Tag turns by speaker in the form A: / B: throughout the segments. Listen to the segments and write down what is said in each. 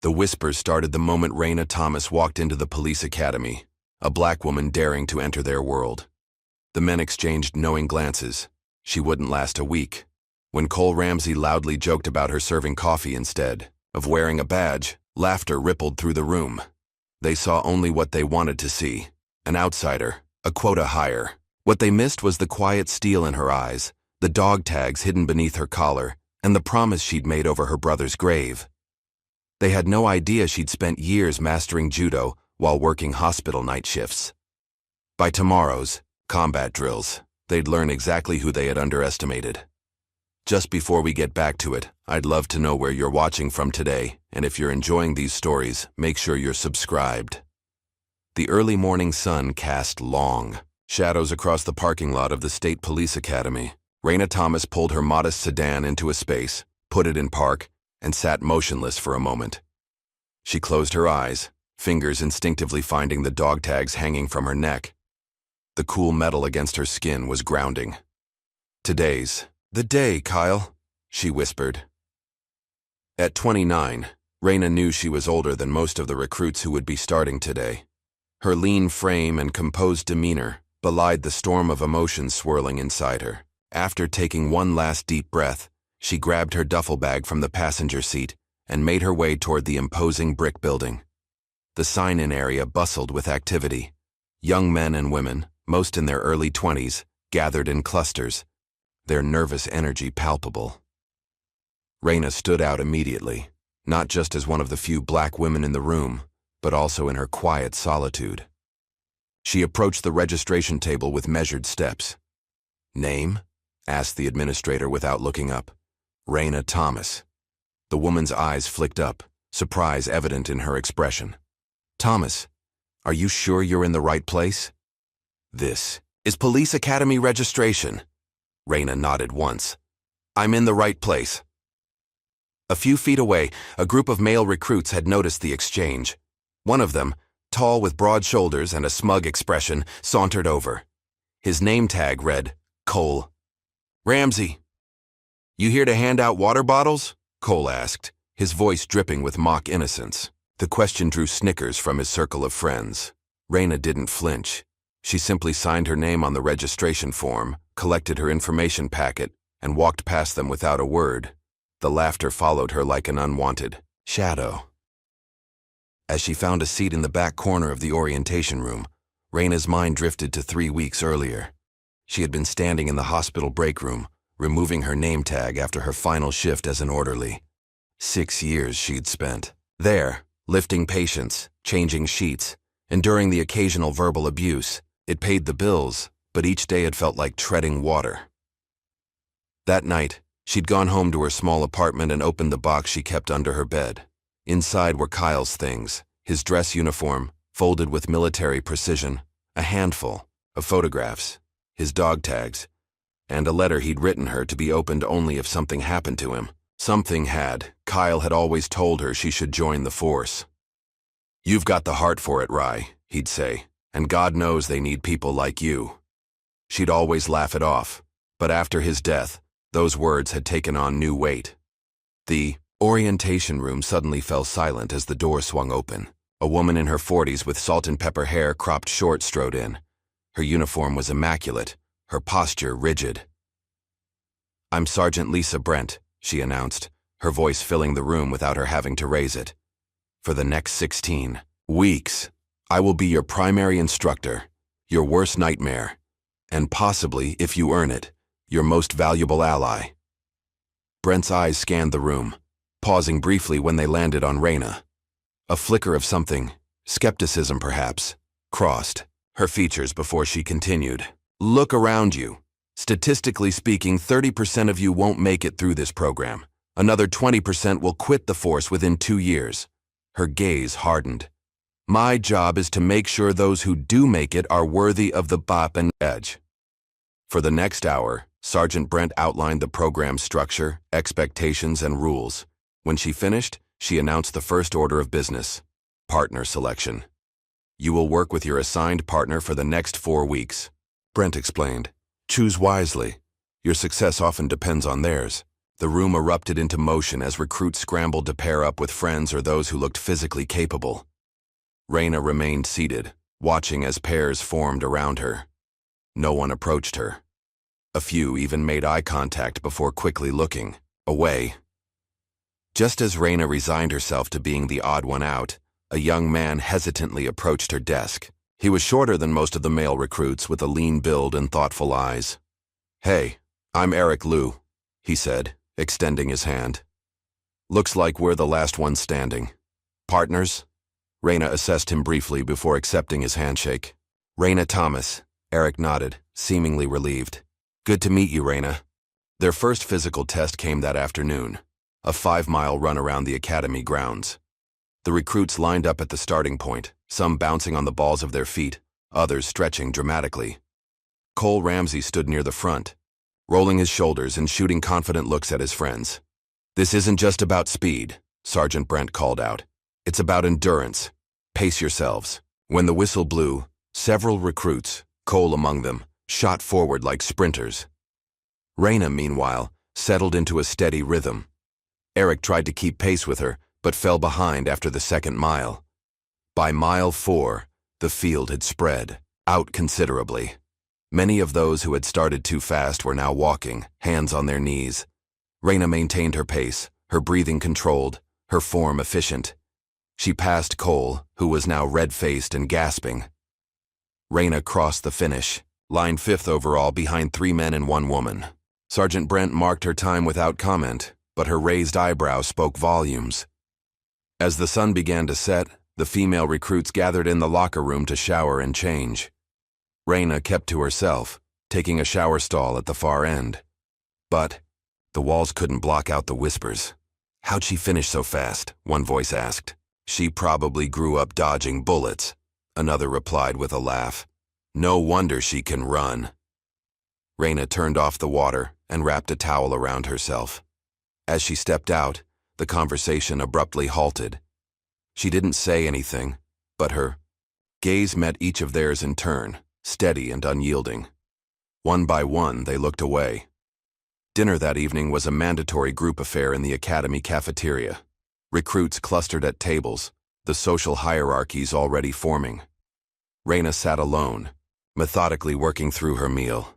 A: The whispers started the moment Raina Thomas walked into the police academy, a black woman daring to enter their world. The men exchanged knowing glances. She wouldn't last a week. When Cole Ramsey loudly joked about her serving coffee instead of wearing a badge, laughter rippled through the room. They saw only what they wanted to see, an outsider, a quota hire. What they missed was the quiet steel in her eyes, the dog tags hidden beneath her collar, and the promise she'd made over her brother's grave. They had no idea she'd spent years mastering judo while working hospital night shifts. By tomorrow's combat drills, they'd learn exactly who they had underestimated. Just before we get back to it, I'd love to know where you're watching from today, and if you're enjoying these stories, make sure you're subscribed. The early morning sun cast long shadows across the parking lot of the State Police Academy. Raina Thomas pulled her modest sedan into a space, put it in park, and sat motionless for a moment. She closed her eyes, fingers instinctively finding the dog tags hanging from her neck. The cool metal against her skin was grounding. "Today's the day, Kyle," she whispered. At 29, Raina knew she was older than most of the recruits who would be starting today. Her lean frame and composed demeanor belied the storm of emotions swirling inside her. After taking one last deep breath, she grabbed her duffel bag from the passenger seat and made her way toward the imposing brick building. The sign-in area bustled with activity. Young men and women, most in their early 20s, gathered in clusters, their nervous energy palpable. Raina stood out immediately, not just as one of the few black women in the room, but also in her quiet solitude. She approached the registration table with measured steps. "Name?" asked the administrator without looking up. "Raina Thomas." The woman's eyes flicked up, surprise evident in her expression. "Thomas, are you sure you're in the right place?" "This is Police Academy registration." Raina nodded once. "I'm in the right place." A few feet away, a group of male recruits had noticed the exchange. One of them, tall with broad shoulders and a smug expression, sauntered over. His name tag read, Cole Ramsey. "You here to hand out water bottles?" Cole asked, his voice dripping with mock innocence. The question drew snickers from his circle of friends. Raina didn't flinch. She simply signed her name on the registration form, collected her information packet, and walked past them without a word. The laughter followed her like an unwanted shadow. As she found a seat in the back corner of the orientation room, Raina's mind drifted to 3 weeks earlier. She had been standing in the hospital break room, removing her name tag after her final shift as an orderly. 6 years she'd spent there, lifting patients, changing sheets, enduring the occasional verbal abuse. It paid the bills, but each day had felt like treading water. That night, she'd gone home to her small apartment and opened the box she kept under her bed. Inside were Kyle's things, his dress uniform, folded with military precision, a handful of photographs, his dog tags, and a letter he'd written her to be opened only if something happened to him. Something had. Kyle had always told her she should join the force. "You've got the heart for it, Rye," he'd say, "and God knows they need people like you." She'd always laugh it off, but after his death, those words had taken on new weight. The orientation room suddenly fell silent as the door swung open. A woman in her 40s with salt and pepper hair cropped short strode in. Her uniform was immaculate, her posture rigid. "I'm Sergeant Lisa Brent," she announced, her voice filling the room without her having to raise it. "For the next 16 weeks, I will be your primary instructor, your worst nightmare, and possibly, if you earn it, your most valuable ally." Brent's eyes scanned the room, pausing briefly when they landed on Raina. A flicker of something, skepticism perhaps, crossed her features before she continued. "Look around you. Statistically speaking, 30% of you won't make it through this program. Another 20% will quit the force within 2 years. Her gaze hardened. "My job is to make sure those who do make it are worthy of the bop and edge." For the next hour, Sergeant Brent outlined the program's structure, expectations, and rules. When she finished, she announced the first order of business: partner selection. "You will work with your assigned partner for the next 4 weeks. Brent explained. "Choose wisely. Your success often depends on theirs. The room erupted into motion as recruits scrambled to pair up with friends or those who looked physically capable. Reyna remained seated, watching as pairs formed around her. No one approached her. A few even made eye contact before quickly looking away. Just as Reyna resigned herself to being the odd one out, a young man hesitantly approached her desk. He was shorter than most of the male recruits, with a lean build and thoughtful eyes. "Hey, I'm Eric Liu," he said, extending his hand. "Looks like we're the last ones standing. Partners?" Reyna assessed him briefly before accepting his handshake. "Reyna Thomas," Eric nodded, seemingly relieved. "Good to meet you, Reyna." Their first physical test came that afternoon, a 5-mile run around the academy grounds. The recruits lined up at the starting point, some bouncing on the balls of their feet, others stretching dramatically. Cole Ramsey stood near the front, rolling his shoulders and shooting confident looks at his friends. "This isn't just about speed," Sergeant Brent called out. "It's about endurance. Pace yourselves." When the whistle blew, several recruits, Cole among them, shot forward like sprinters. Reyna, meanwhile, settled into a steady rhythm. Eric tried to keep pace with her, but fell behind after the second mile. By mile 4, the field had spread out considerably. Many of those who had started too fast were now walking, hands on their knees. Reyna maintained her pace, her breathing controlled, her form efficient. She passed Cole, who was now red-faced and gasping. Reyna crossed the finish, lined 5th overall behind 3 men and 1 woman. Sergeant Brent marked her time without comment, but her raised eyebrow spoke volumes. As the sun began to set, the female recruits gathered in the locker room to shower and change. Reyna kept to herself, taking a shower stall at the far end. But the walls couldn't block out the whispers. "How'd she finish so fast?" one voice asked. "She probably grew up dodging bullets," another replied with a laugh. "No wonder she can run." Reyna turned off the water and wrapped a towel around herself. As she stepped out, the conversation abruptly halted. She didn't say anything, but her gaze met each of theirs in turn, steady and unyielding. One by one, they looked away. Dinner that evening was a mandatory group affair in the academy cafeteria. Recruits clustered at tables, the social hierarchies already forming. Reyna sat alone, methodically working through her meal.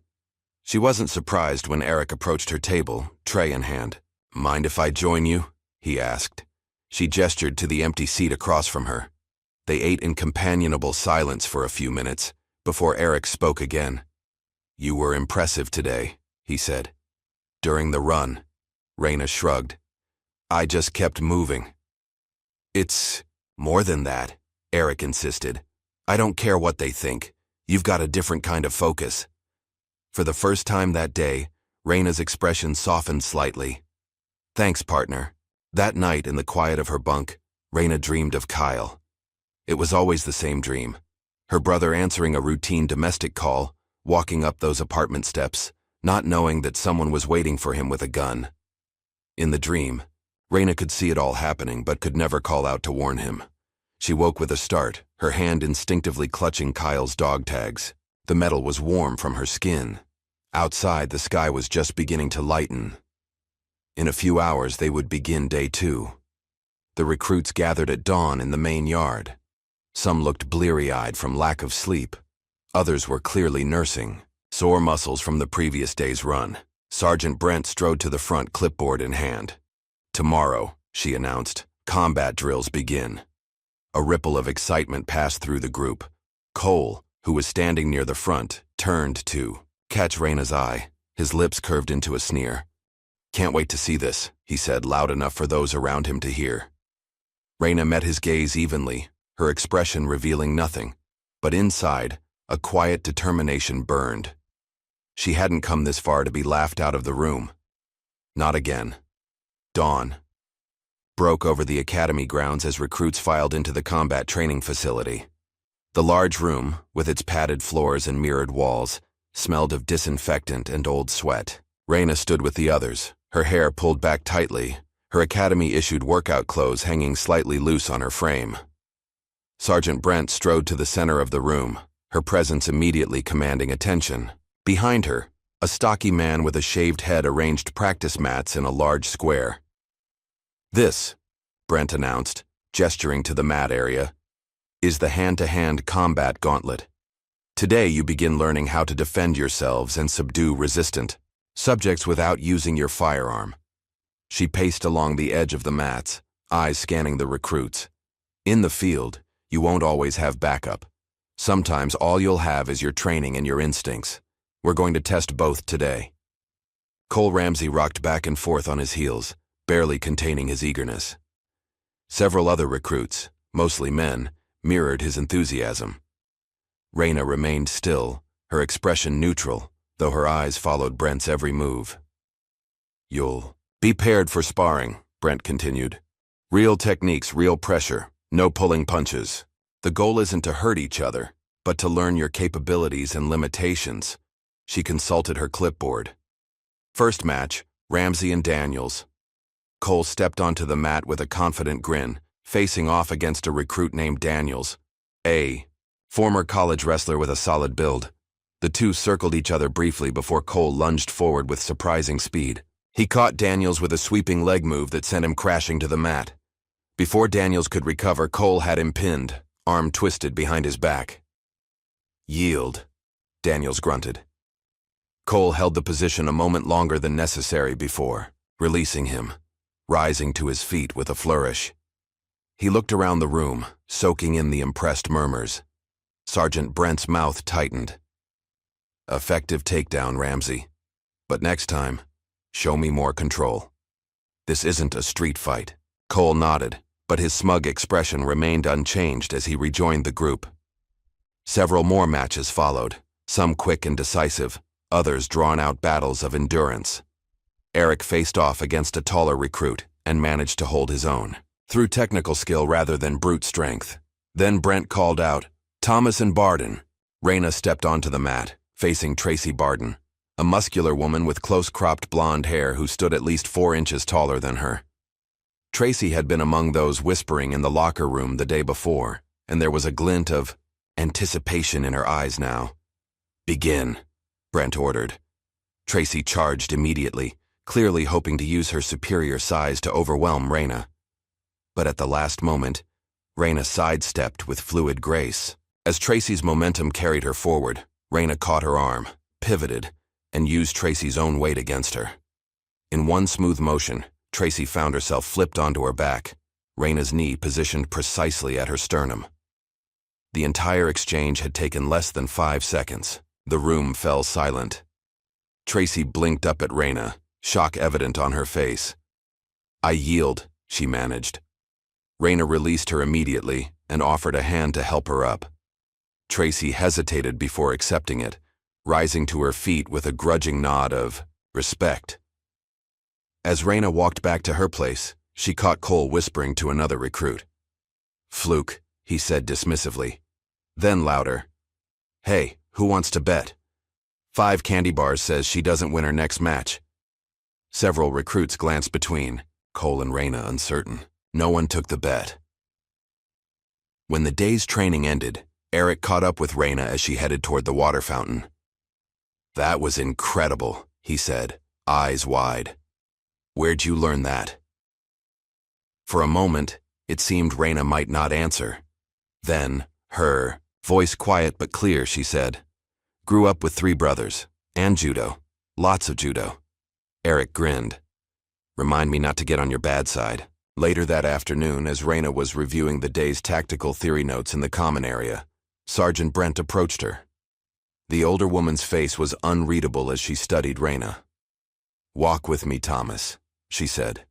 A: She wasn't surprised when Eric approached her table, tray in hand. "Mind if I join you?" he asked. She gestured to the empty seat across from her. They ate in companionable silence for a few minutes, before Eric spoke again. "You were impressive today," he said. "During the run," Reyna shrugged. "I just kept moving." "It's more than that," Eric insisted. "I don't care what they think. You've got a different kind of focus." For the first time that day, Reyna's expression softened slightly. "Thanks, partner." That night, in the quiet of her bunk, Reyna dreamed of Kyle. It was always the same dream. Her brother answering a routine domestic call, walking up those apartment steps, not knowing that someone was waiting for him with a gun. In the dream, Reyna could see it all happening but could never call out to warn him. She woke with a start, her hand instinctively clutching Kyle's dog tags. The metal was warm from her skin. Outside, the sky was just beginning to lighten. In a few hours, they would begin day 2. The recruits gathered at dawn in the main yard. Some looked bleary-eyed from lack of sleep. Others were clearly nursing, sore muscles from the previous day's run. Sergeant Brent strode to the front, clipboard in hand. "Tomorrow," she announced, "combat drills begin." A ripple of excitement passed through the group. Cole, who was standing near the front, turned to catch Reyna's eye. His lips curved into a sneer. "Can't wait to see this," he said, loud enough for those around him to hear. Reyna met his gaze evenly, her expression revealing nothing, but inside, a quiet determination burned. She hadn't come this far to be laughed out of the room. Not again. Dawn broke over the academy grounds as recruits filed into the combat training facility. The large room, with its padded floors and mirrored walls, smelled of disinfectant and old sweat. Reyna stood with the others, her hair pulled back tightly, her academy-issued workout clothes hanging slightly loose on her frame. Sergeant Brent strode to the center of the room, her presence immediately commanding attention. Behind her, A stocky man with a shaved head arranged practice mats in a large square. "This," Brent announced, gesturing to the mat area, "is the hand-to-hand combat gauntlet. Today you begin learning how to defend yourselves and subdue resistant subjects without using your firearm." She paced along the edge of the mats, eyes scanning the recruits. "In the field, you won't always have backup. Sometimes all you'll have is your training and your instincts. We're going to test both today." Cole Ramsey rocked back and forth on his heels, barely containing his eagerness. Several other recruits, mostly men, mirrored his enthusiasm. Reyna remained still, her expression neutral, though her eyes followed Brent's every move. "You'll be paired for sparring," Brent continued. "Real techniques, real pressure, no pulling punches. The goal isn't to hurt each other, but to learn your capabilities and limitations." She consulted her clipboard. First match, Ramsey and Daniels. Cole stepped onto the mat with a confident grin, facing off against a recruit named Daniels, a former college wrestler with a solid build. The two circled each other briefly before Cole lunged forward with surprising speed. He caught Daniels with a sweeping leg move that sent him crashing to the mat. Before Daniels could recover, Cole had him pinned, arm twisted behind his back. "Yield," Daniels grunted. Cole held the position a moment longer than necessary before, releasing him, rising to his feet with a flourish. He looked around the room, soaking in the impressed murmurs. Sergeant Brent's mouth tightened. "Effective takedown, Ramsey. But next time, show me more control. This isn't a street fight." Cole nodded, but his smug expression remained unchanged as he rejoined the group. Several more matches followed, some quick and decisive, others drawn-out battles of endurance. Eric faced off against a taller recruit and managed to hold his own, through technical skill rather than brute strength. Then Brent called out, "Thomas and Barden." Reyna stepped onto the mat, facing Tracy Barden, a muscular woman with close-cropped blonde hair who stood at least 4 inches taller than her. Tracy had been among those whispering in the locker room the day before, and there was a glint of anticipation in her eyes now. "Begin," Brent ordered. Tracy charged immediately, clearly hoping to use her superior size to overwhelm Reyna. But at the last moment, Reyna sidestepped with fluid grace. As Tracy's momentum carried her forward, Reyna caught her arm, pivoted, and used Tracy's own weight against her. In one smooth motion, Tracy found herself flipped onto her back, Reyna's knee positioned precisely at her sternum. The entire exchange had taken less than 5 seconds. The room fell silent. Tracy blinked up at Reyna, shock evident on her face. "I yield," she managed. Reyna released her immediately and offered a hand to help her up. Tracy hesitated before accepting it, rising to her feet with a grudging nod of respect. As Reyna walked back to her place, she caught Cole whispering to another recruit. "Fluke," he said dismissively. Then louder, "Hey, who wants to bet? 5 candy bars says she doesn't win her next match." Several recruits glanced between, Cole and Reyna uncertain. No one took the bet. When the day's training ended, Eric caught up with Reyna as she headed toward the water fountain. "That was incredible," he said, eyes wide. "Where'd you learn that?" For a moment, it seemed Reyna might not answer. Then, her voice quiet but clear, she said, "Grew up with 3 brothers, and judo. Lots of judo." Eric grinned. "Remind me not to get on your bad side." Later that afternoon, as Reyna was reviewing the day's tactical theory notes in the common area, Sergeant Brent approached her. The older woman's face was unreadable as she studied Reyna. "Walk with me, Thomas," she said.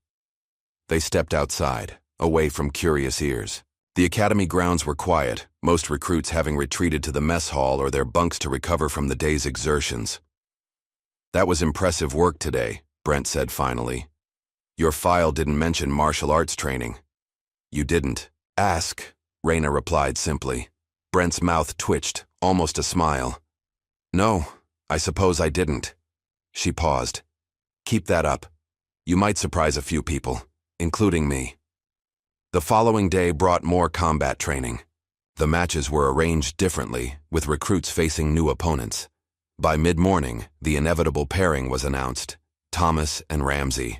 A: They stepped outside, away from curious ears. The academy grounds were quiet, most recruits having retreated to the mess hall or their bunks to recover from the day's exertions. "That was impressive work today," Brent said finally. "Your file didn't mention martial arts training." "You didn't ask," Reyna replied simply. Brent's mouth twitched, almost a smile. "No, I suppose I didn't." She paused. "Keep that up. You might surprise a few people, including me." The following day brought more combat training. The matches were arranged differently, with recruits facing new opponents. By mid-morning, the inevitable pairing was announced, Thomas and Ramsey.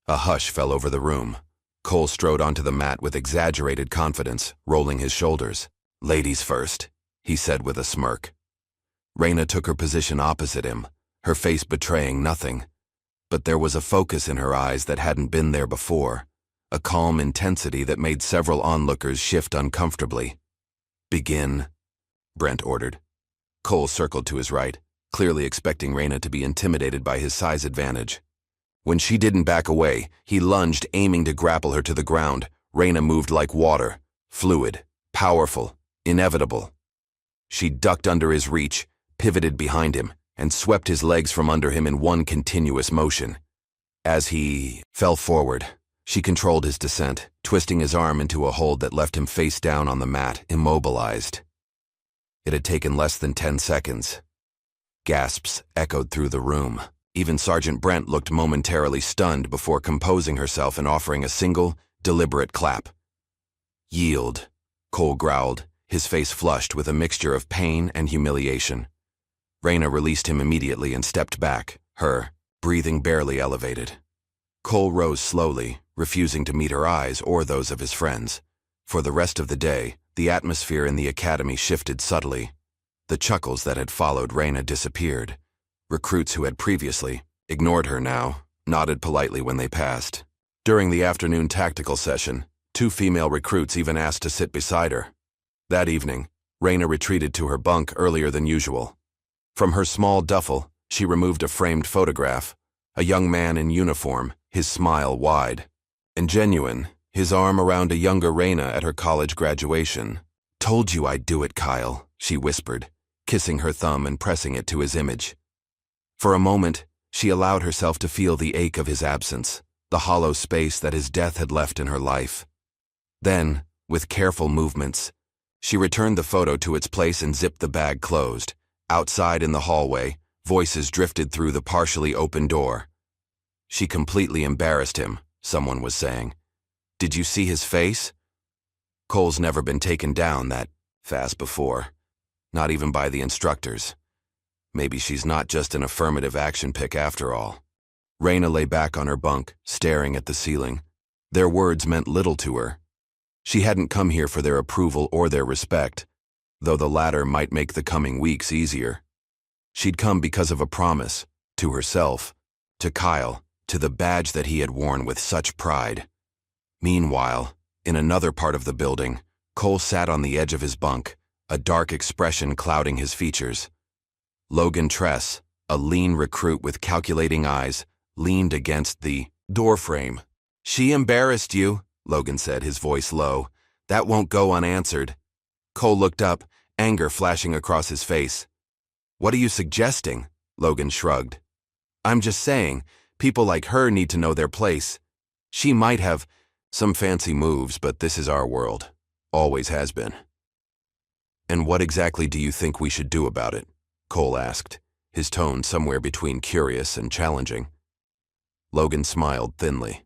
A: A hush fell over the room. Cole strode onto the mat with exaggerated confidence, rolling his shoulders. "Ladies first," he said with a smirk. Raina took her position opposite him, her face betraying nothing. But there was a focus in her eyes that hadn't been there before, a calm intensity that made several onlookers shift uncomfortably. "Begin," Brent ordered. Cole circled to his right, clearly expecting Raina to be intimidated by his size advantage. When she didn't back away, he lunged, aiming to grapple her to the ground. Raina moved like water, fluid, powerful, inevitable. She ducked under his reach, pivoted behind him, and swept his legs from under him in one continuous motion. As he fell forward, she controlled his descent, twisting his arm into a hold that left him face down on the mat, immobilized. It had taken less than 10 seconds. Gasps echoed through the room. Even Sergeant Brent looked momentarily stunned before composing herself and offering a single, deliberate clap. "Yield," Cole growled, his face flushed with a mixture of pain and humiliation. Raina released him immediately and stepped back, her breathing barely elevated. Cole rose slowly, refusing to meet her eyes or those of his friends. For the rest of the day, the atmosphere in the academy shifted subtly. The chuckles that had followed Raina disappeared. Recruits who had previously ignored her now nodded politely when they passed. During the afternoon tactical session, 2 female recruits even asked to sit beside her. That evening, Raina retreated to her bunk earlier than usual. From her small duffel, she removed a framed photograph, a young man in uniform, his smile wide and genuine, his arm around a younger Raina at her college graduation. "Told you I'd do it, Kyle," she whispered, kissing her thumb and pressing it to his image. For a moment, she allowed herself to feel the ache of his absence, the hollow space that his death had left in her life. Then, with careful movements, she returned the photo to its place and zipped the bag closed. Outside in the hallway, voices drifted through the partially open door. "She completely embarrassed him," someone was saying. "Did you see his face?" Cole's never been taken down that fast before, not even by the instructors. Maybe she's not just an affirmative action pick after all. Raina lay back on her bunk, staring at the ceiling. Their words meant little to her. She hadn't come here for their approval or their respect, though the latter might make the coming weeks easier. She'd come because of a promise, to herself, to Kyle, to the badge that he had worn with such pride. Meanwhile, in another part of the building, Cole sat on the edge of his bunk, a dark expression clouding his features. Logan Tress, a lean recruit with calculating eyes, leaned against the doorframe. "She embarrassed you," Logan said, his voice low. "That won't go unanswered." Cole looked up, anger flashing across his face. "What are you suggesting?" Logan shrugged. "I'm just saying, people like her need to know their place. She might have some fancy moves, but this is our world. Always has been." "And what exactly do you think we should do about it?" Cole asked, his tone somewhere between curious and challenging. Logan smiled thinly.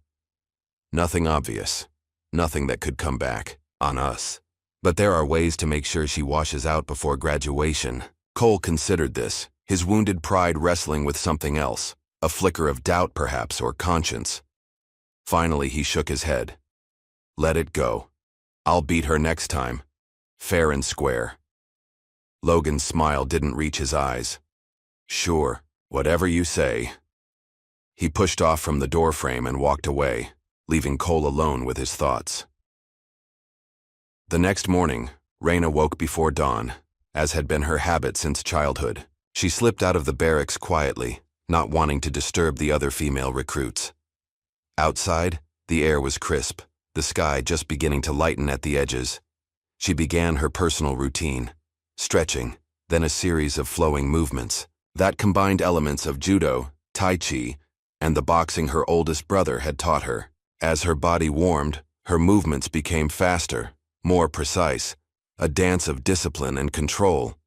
A: "Nothing obvious. Nothing that could come back on us. But there are ways to make sure she washes out before graduation." Cole considered this, his wounded pride wrestling with something else, a flicker of doubt perhaps, or conscience. Finally, he shook his head. "Let it go. I'll beat her next time. Fair and square." Logan's smile didn't reach his eyes. "Sure, whatever you say." He pushed off from the doorframe and walked away, leaving Cole alone with his thoughts. The next morning, Raina woke before dawn, as had been her habit since childhood. She slipped out of the barracks quietly, not wanting to disturb the other female recruits. Outside, the air was crisp, the sky just beginning to lighten at the edges. She began her personal routine, stretching, then a series of flowing movements that combined elements of judo, tai chi, and the boxing her oldest brother had taught her. As her body warmed, her movements became faster, more precise, a dance of discipline and control.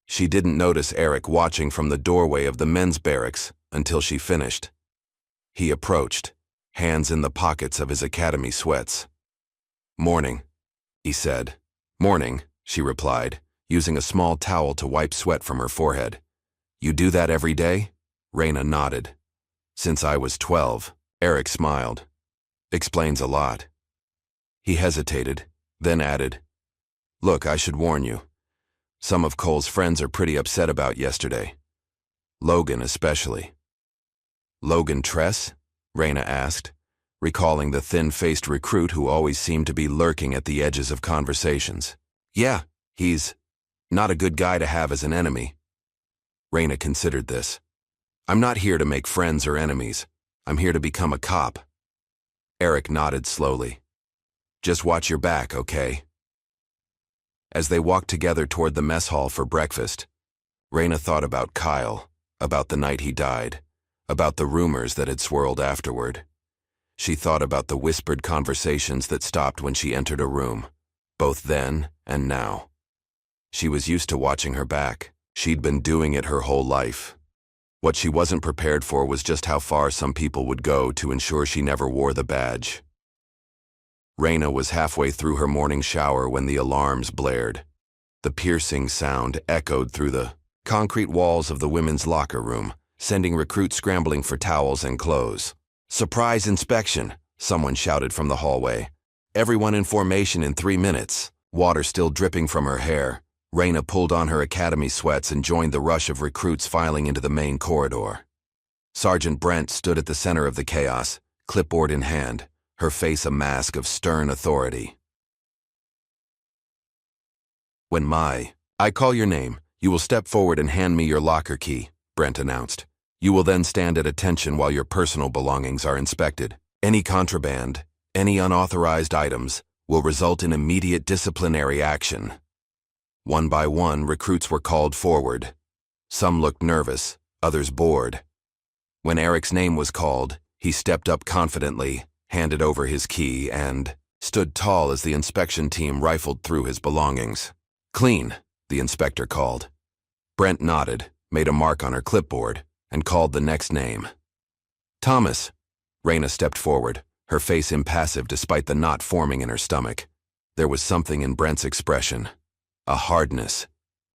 A: She didn't notice Eric watching from the doorway of the men's barracks until she finished. He approached, hands in the pockets of his academy sweats. "Morning," he said. "Morning," she replied, using a small towel to wipe sweat from her forehead. You do that every day? Raina nodded. Since I was 12, Eric smiled. Explains a lot. He hesitated, then added, Look, I should warn you. Some of Cole's friends are pretty upset about yesterday. Logan especially. Logan Tress? Raina asked, recalling the thin-faced recruit who always seemed to be lurking at the edges of conversations. Yeah, he's not a good guy to have as an enemy. Raina considered this. I'm not here to make friends or enemies. I'm here to become a cop. Eric nodded slowly. Just watch your back, okay? As they walked together toward the mess hall for breakfast, Raina thought about Kyle, about the night he died, about the rumors that had swirled afterward. She thought about the whispered conversations that stopped when she entered a room, both then and now. She was used to watching her back. She'd been doing it her whole life. What she wasn't prepared for was just how far some people would go to ensure she never wore the badge. Raina was halfway through her morning shower when the alarms blared. The piercing sound echoed through the concrete walls of the women's locker room, sending recruits scrambling for towels and clothes. Surprise inspection, someone shouted from the hallway. Everyone in formation in 3 minutes. Water still dripping from her hair, Raina pulled on her academy sweats and joined the rush of recruits filing into the main corridor. Sergeant Brent stood at the center of the chaos, clipboard in hand, her face a mask of stern authority. When I call your name, you will step forward and hand me your locker key, Brent announced. You will then stand at attention while your personal belongings are inspected. Any contraband, any unauthorized items, will result in immediate disciplinary action. One by one, recruits were called forward. Some looked nervous, others bored. When Eric's name was called, he stepped up confidently, handed over his key, and stood tall as the inspection team rifled through his belongings. Clean, the inspector called. Brent nodded, made a mark on her clipboard, and called the next name. Thomas. Raina stepped forward, her face impassive despite the knot forming in her stomach. There was something in Brent's expression. A hardness.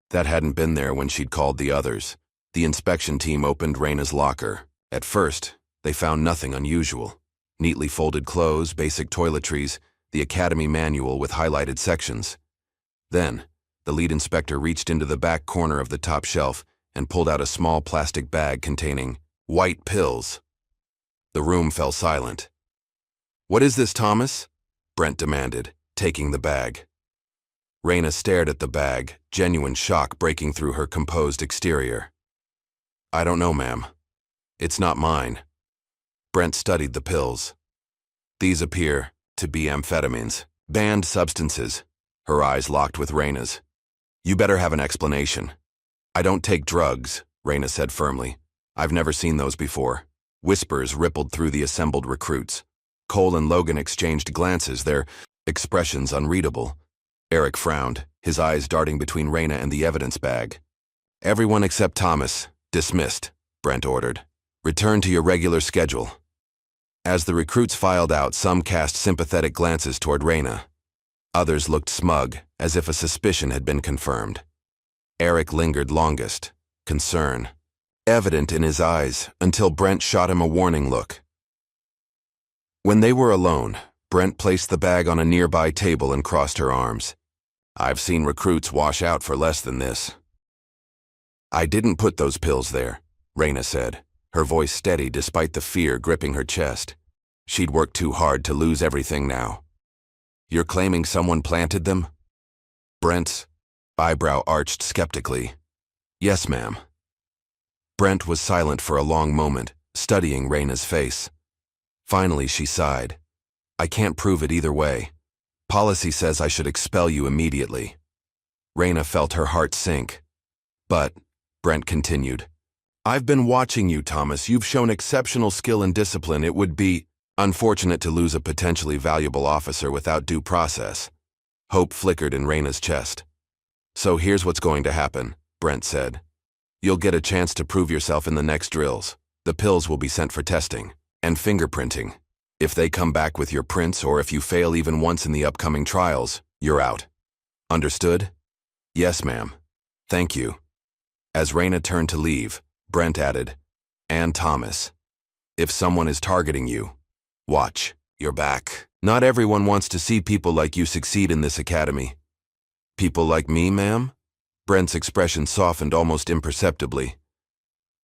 A: That hadn't been there when she'd called the others. The inspection team opened Raina's locker. At first, they found nothing unusual. Neatly folded clothes, basic toiletries, the academy manual with highlighted sections. Then, the lead inspector reached into the back corner of the top shelf and pulled out a small plastic bag containing white pills. The room fell silent. What is this, Thomas? Brent demanded, taking the bag. Raina stared at the bag, genuine shock breaking through her composed exterior. I don't know, ma'am. It's not mine. Brent studied the pills. These appear to be amphetamines, banned substances. Her eyes locked with Raina's. You better have an explanation. I don't take drugs, Raina said firmly. I've never seen those before. Whispers rippled through the assembled recruits. Cole and Logan exchanged glances, their expressions unreadable. Eric frowned, his eyes darting between Raina and the evidence bag. Everyone except Thomas, dismissed, Brent ordered. Return to your regular schedule. As the recruits filed out, some cast sympathetic glances toward Raina. Others looked smug, as if a suspicion had been confirmed. Eric lingered longest, concern evident in his eyes, until Brent shot him a warning look. When they were alone, Brent placed the bag on a nearby table and crossed her arms. I've seen recruits wash out for less than this. I didn't put those pills there, Raina said, her voice steady despite the fear gripping her chest. She'd worked too hard to lose everything now. You're claiming someone planted them? Brent's eyebrow arched skeptically. Yes, ma'am. Brent was silent for a long moment, studying Raina's face. Finally, she sighed. I can't prove it either way. Policy says I should expel you immediately. Raina felt her heart sink. But, Brent continued, I've been watching you, Thomas. You've shown exceptional skill and discipline. It would be unfortunate to lose a potentially valuable officer without due process. Hope flickered in Raina's chest. So here's what's going to happen, Brent said. You'll get a chance to prove yourself in the next drills. The pills will be sent for testing and fingerprinting. If they come back with your prints or if you fail even once in the upcoming trials, you're out. Understood? Yes, ma'am. Thank you. As Raina turned to leave, Brent added, "And Thomas. If someone is targeting you, watch your back. Not everyone wants to see people like you succeed in this academy." "People like me, ma'am?" Brent's expression softened almost imperceptibly.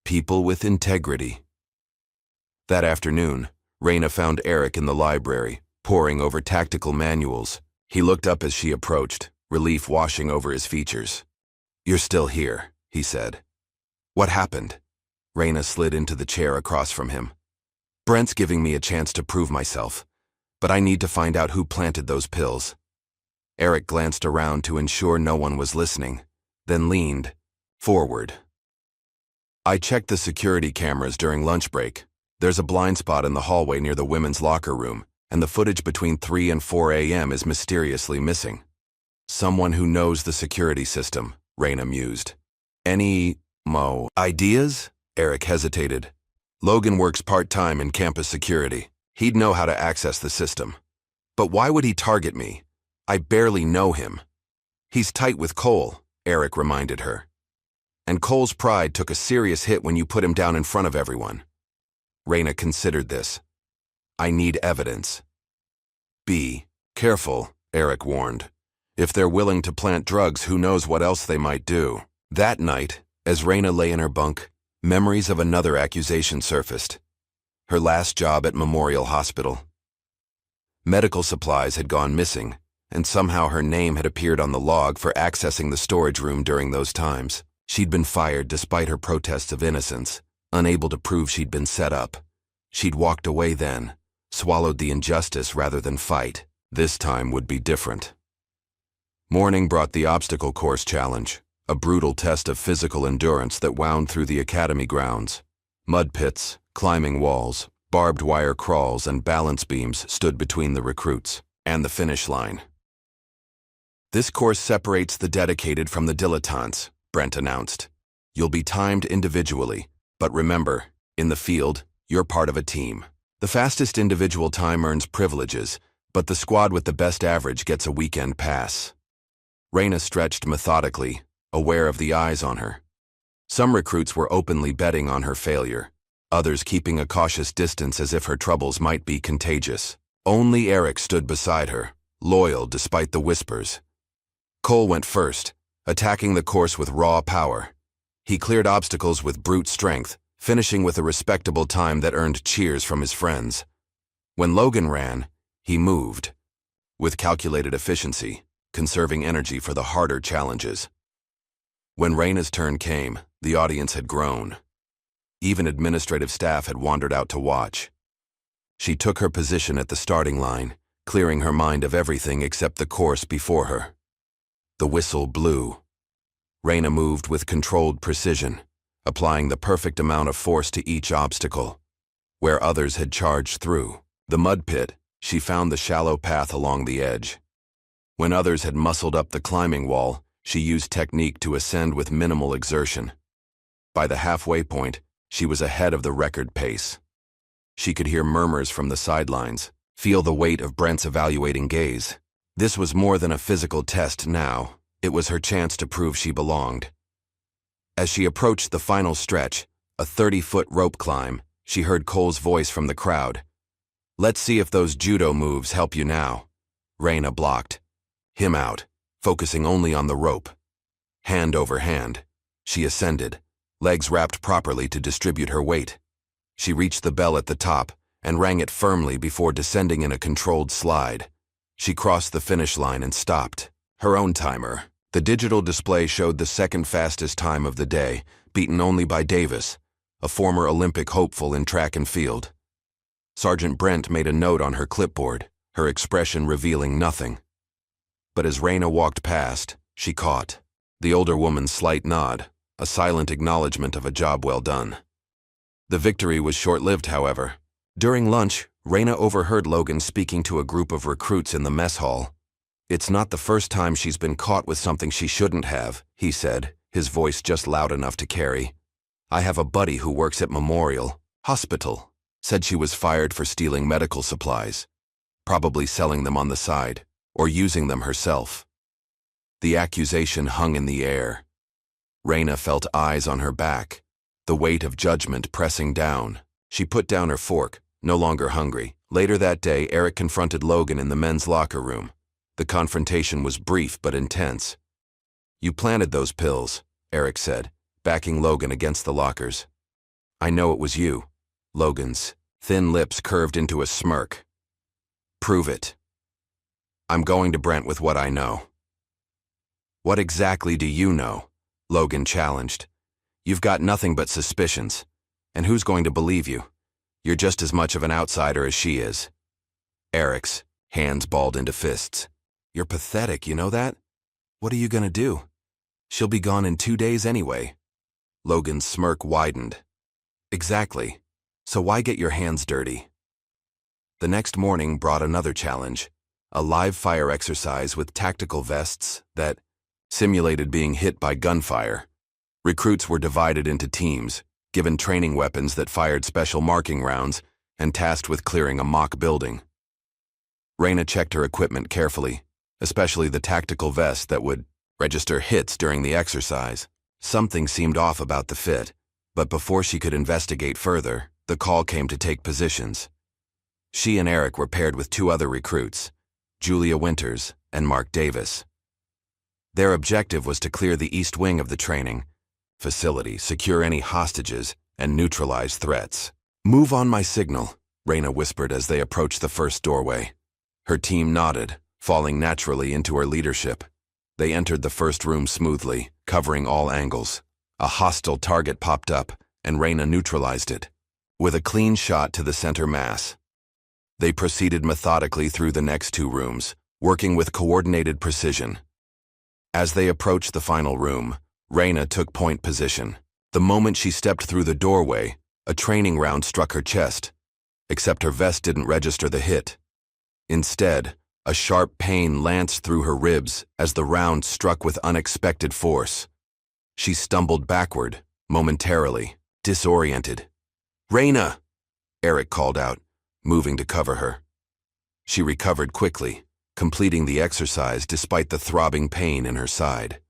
A: "People with integrity." That afternoon, Raina found Eric in the library, poring over tactical manuals. He looked up as she approached, relief washing over his features. "You're still here," he said. "What happened?" Raina slid into the chair across from him. "Brent's giving me a chance to prove myself, but I need to find out who planted those pills." Eric glanced around to ensure no one was listening, then leaned forward. "I checked the security cameras during lunch break. There's a blind spot in the hallway near the women's locker room, and the footage between 3 and 4 a.m. is mysteriously missing." "Someone who knows the security system," Raina mused. "Any ideas?" Eric hesitated. "Logan works part-time in campus security. He'd know how to access the system. But why would he target me? I barely know him." "He's tight with Cole," Eric reminded her. "And Cole's pride took a serious hit when you put him down in front of everyone." Raina considered this. "I need evidence." "Be careful," Eric warned. "If they're willing to plant drugs, who knows what else they might do." That night, as Raina lay in her bunk, memories of another accusation surfaced. Her last job at Memorial Hospital. Medical supplies had gone missing, and somehow her name had appeared on the log for accessing the storage room during those times. She'd been fired despite her protests of innocence, unable to prove she'd been set up. She'd walked away then, swallowed the injustice rather than fight. This time would be different. Morning brought the obstacle course challenge, a brutal test of physical endurance that wound through the academy grounds. Mud pits, climbing walls, barbed wire crawls, and balance beams stood between the recruits and the finish line. "This course separates the dedicated from the dilettantes," Brent announced. "You'll be timed individually, but remember, in the field, you're part of a team. The fastest individual time earns privileges, but the squad with the best average gets a weekend pass." Raina stretched methodically, aware of the eyes on her. Some recruits were openly betting on her failure, others keeping a cautious distance as if her troubles might be contagious. Only Eric stood beside her, loyal despite the whispers. Cole went first, attacking the course with raw power. He cleared obstacles with brute strength, finishing with a respectable time that earned cheers from his friends. When Logan ran, he moved, with calculated efficiency, conserving energy for the harder challenges. When Raina's turn came, the audience had grown. Even administrative staff had wandered out to watch. She took her position at the starting line, clearing her mind of everything except the course before her. The whistle blew. Raina moved with controlled precision, applying the perfect amount of force to each obstacle. Where others had charged through the mud pit, she found the shallow path along the edge. When others had muscled up the climbing wall, she used technique to ascend with minimal exertion. By the halfway point, she was ahead of the record pace. She could hear murmurs from the sidelines, feel the weight of Brent's evaluating gaze. This was more than a physical test now. It was her chance to prove she belonged. As she approached the final stretch, a 30-foot rope climb, she heard Cole's voice from the crowd. "Let's see if those judo moves help you now." Raina blocked him out, focusing only on the rope. Hand over hand, she ascended, legs wrapped properly to distribute her weight. She reached the bell at the top and rang it firmly before descending in a controlled slide. She crossed the finish line and stopped. Her own timer. The digital display showed the second fastest time of the day, beaten only by Davis, a former Olympic hopeful in track and field. Sergeant Brent made a note on her clipboard, her expression revealing nothing. But as Raina walked past, she caught the older woman's slight nod, a silent acknowledgement of a job well done. The victory was short-lived, however. During lunch, Raina overheard Logan speaking to a group of recruits in the mess hall. "It's not the first time she's been caught with something she shouldn't have," he said, his voice just loud enough to carry. "I have a buddy who works at Memorial Hospital. Said she was fired for stealing medical supplies, probably selling them on the side, or using them herself." The accusation hung in the air. Raina felt eyes on her back, the weight of judgment pressing down. She put down her fork, no longer hungry. Later that day, Eric confronted Logan in the men's locker room. The confrontation was brief but intense. "You planted those pills," Eric said, backing Logan against the lockers. "I know it was you." Logan's thin lips curved into a smirk. "Prove it." "I'm going to Brent with what I know." "What exactly do you know?" Logan challenged. "You've got nothing but suspicions. And who's going to believe you? You're just as much of an outsider as she is." Eric's hands balled into fists. "You're pathetic, you know that? What are you gonna do? She'll be gone in 2 days anyway." Logan's smirk widened. "Exactly. So why get your hands dirty?" The next morning brought another challenge, a live fire exercise with tactical vests that simulated being hit by gunfire. Recruits were divided into teams, given training weapons that fired special marking rounds, and tasked with clearing a mock building. Raina checked her equipment carefully, especially the tactical vest that would register hits during the exercise. Something seemed off about the fit, but before she could investigate further, the call came to take positions. She and Eric were paired with 2 other recruits, Julia Winters and Mark Davis. Their objective was to clear the east wing of the training facility, secure any hostages, and neutralize threats. "Move on my signal," Raina whispered as they approached the first doorway. Her team nodded, falling naturally into her leadership. They entered the first room smoothly, covering all angles. A hostile target popped up, and Raina neutralized it, with a clean shot to the center mass. They proceeded methodically through the next 2 rooms, working with coordinated precision. As they approached the final room, Raina took point position. The moment she stepped through the doorway, a training round struck her chest, except her vest didn't register the hit. Instead, a sharp pain lanced through her ribs as the round struck with unexpected force. She stumbled backward, momentarily, disoriented. "Raina!" Eric called out, moving to cover her. She recovered quickly, completing the exercise despite the throbbing pain in her side.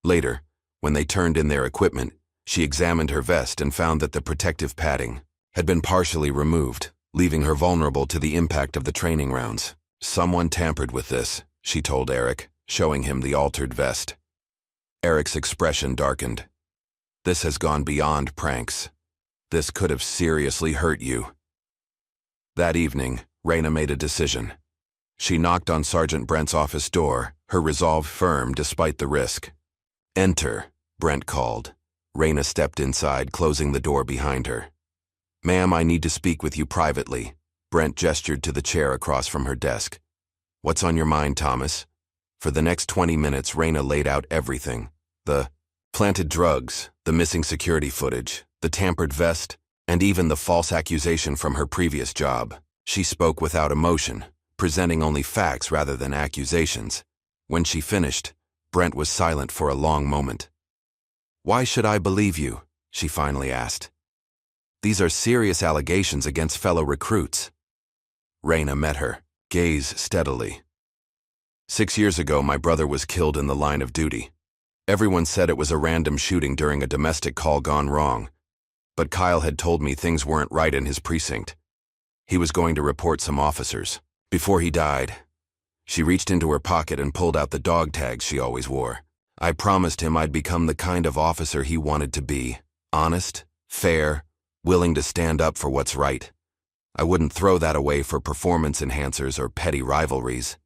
A: Later, when they turned in their equipment, she examined her vest and found that the protective padding had been partially removed, leaving her vulnerable to the impact of the training rounds. "Someone tampered with this," she told Eric, showing him the altered vest. Eric's expression darkened. "This has gone beyond pranks. This could have seriously hurt you." That evening, Raina made a decision. She knocked on Sergeant Brent's office door, her resolve firm despite the risk. "Enter," Brent called. Raina stepped inside, closing the door behind her. "Ma'am, I need to speak with you privately." Brent gestured to the chair across from her desk. "What's on your mind, Thomas?" For the next 20 minutes, Raina laid out everything. The planted drugs, the missing security footage, the tampered vest, and even the false accusation from her previous job. She spoke without emotion, presenting only facts rather than accusations. When she finished, Brent was silent for a long moment. "Why should I believe you?" she finally asked. "These are serious allegations against fellow recruits." Raina met her, gaze steadily. 6 years ago, my brother was killed in the line of duty. Everyone said it was a random shooting during a domestic call gone wrong. But Kyle had told me things weren't right in his precinct. He was going to report some officers. Before he died, she reached into her pocket and pulled out the dog tags she always wore. I promised him I'd become the kind of officer he wanted to be. Honest, fair, willing to stand up for what's right. I wouldn't throw that away for performance enhancers or petty rivalries.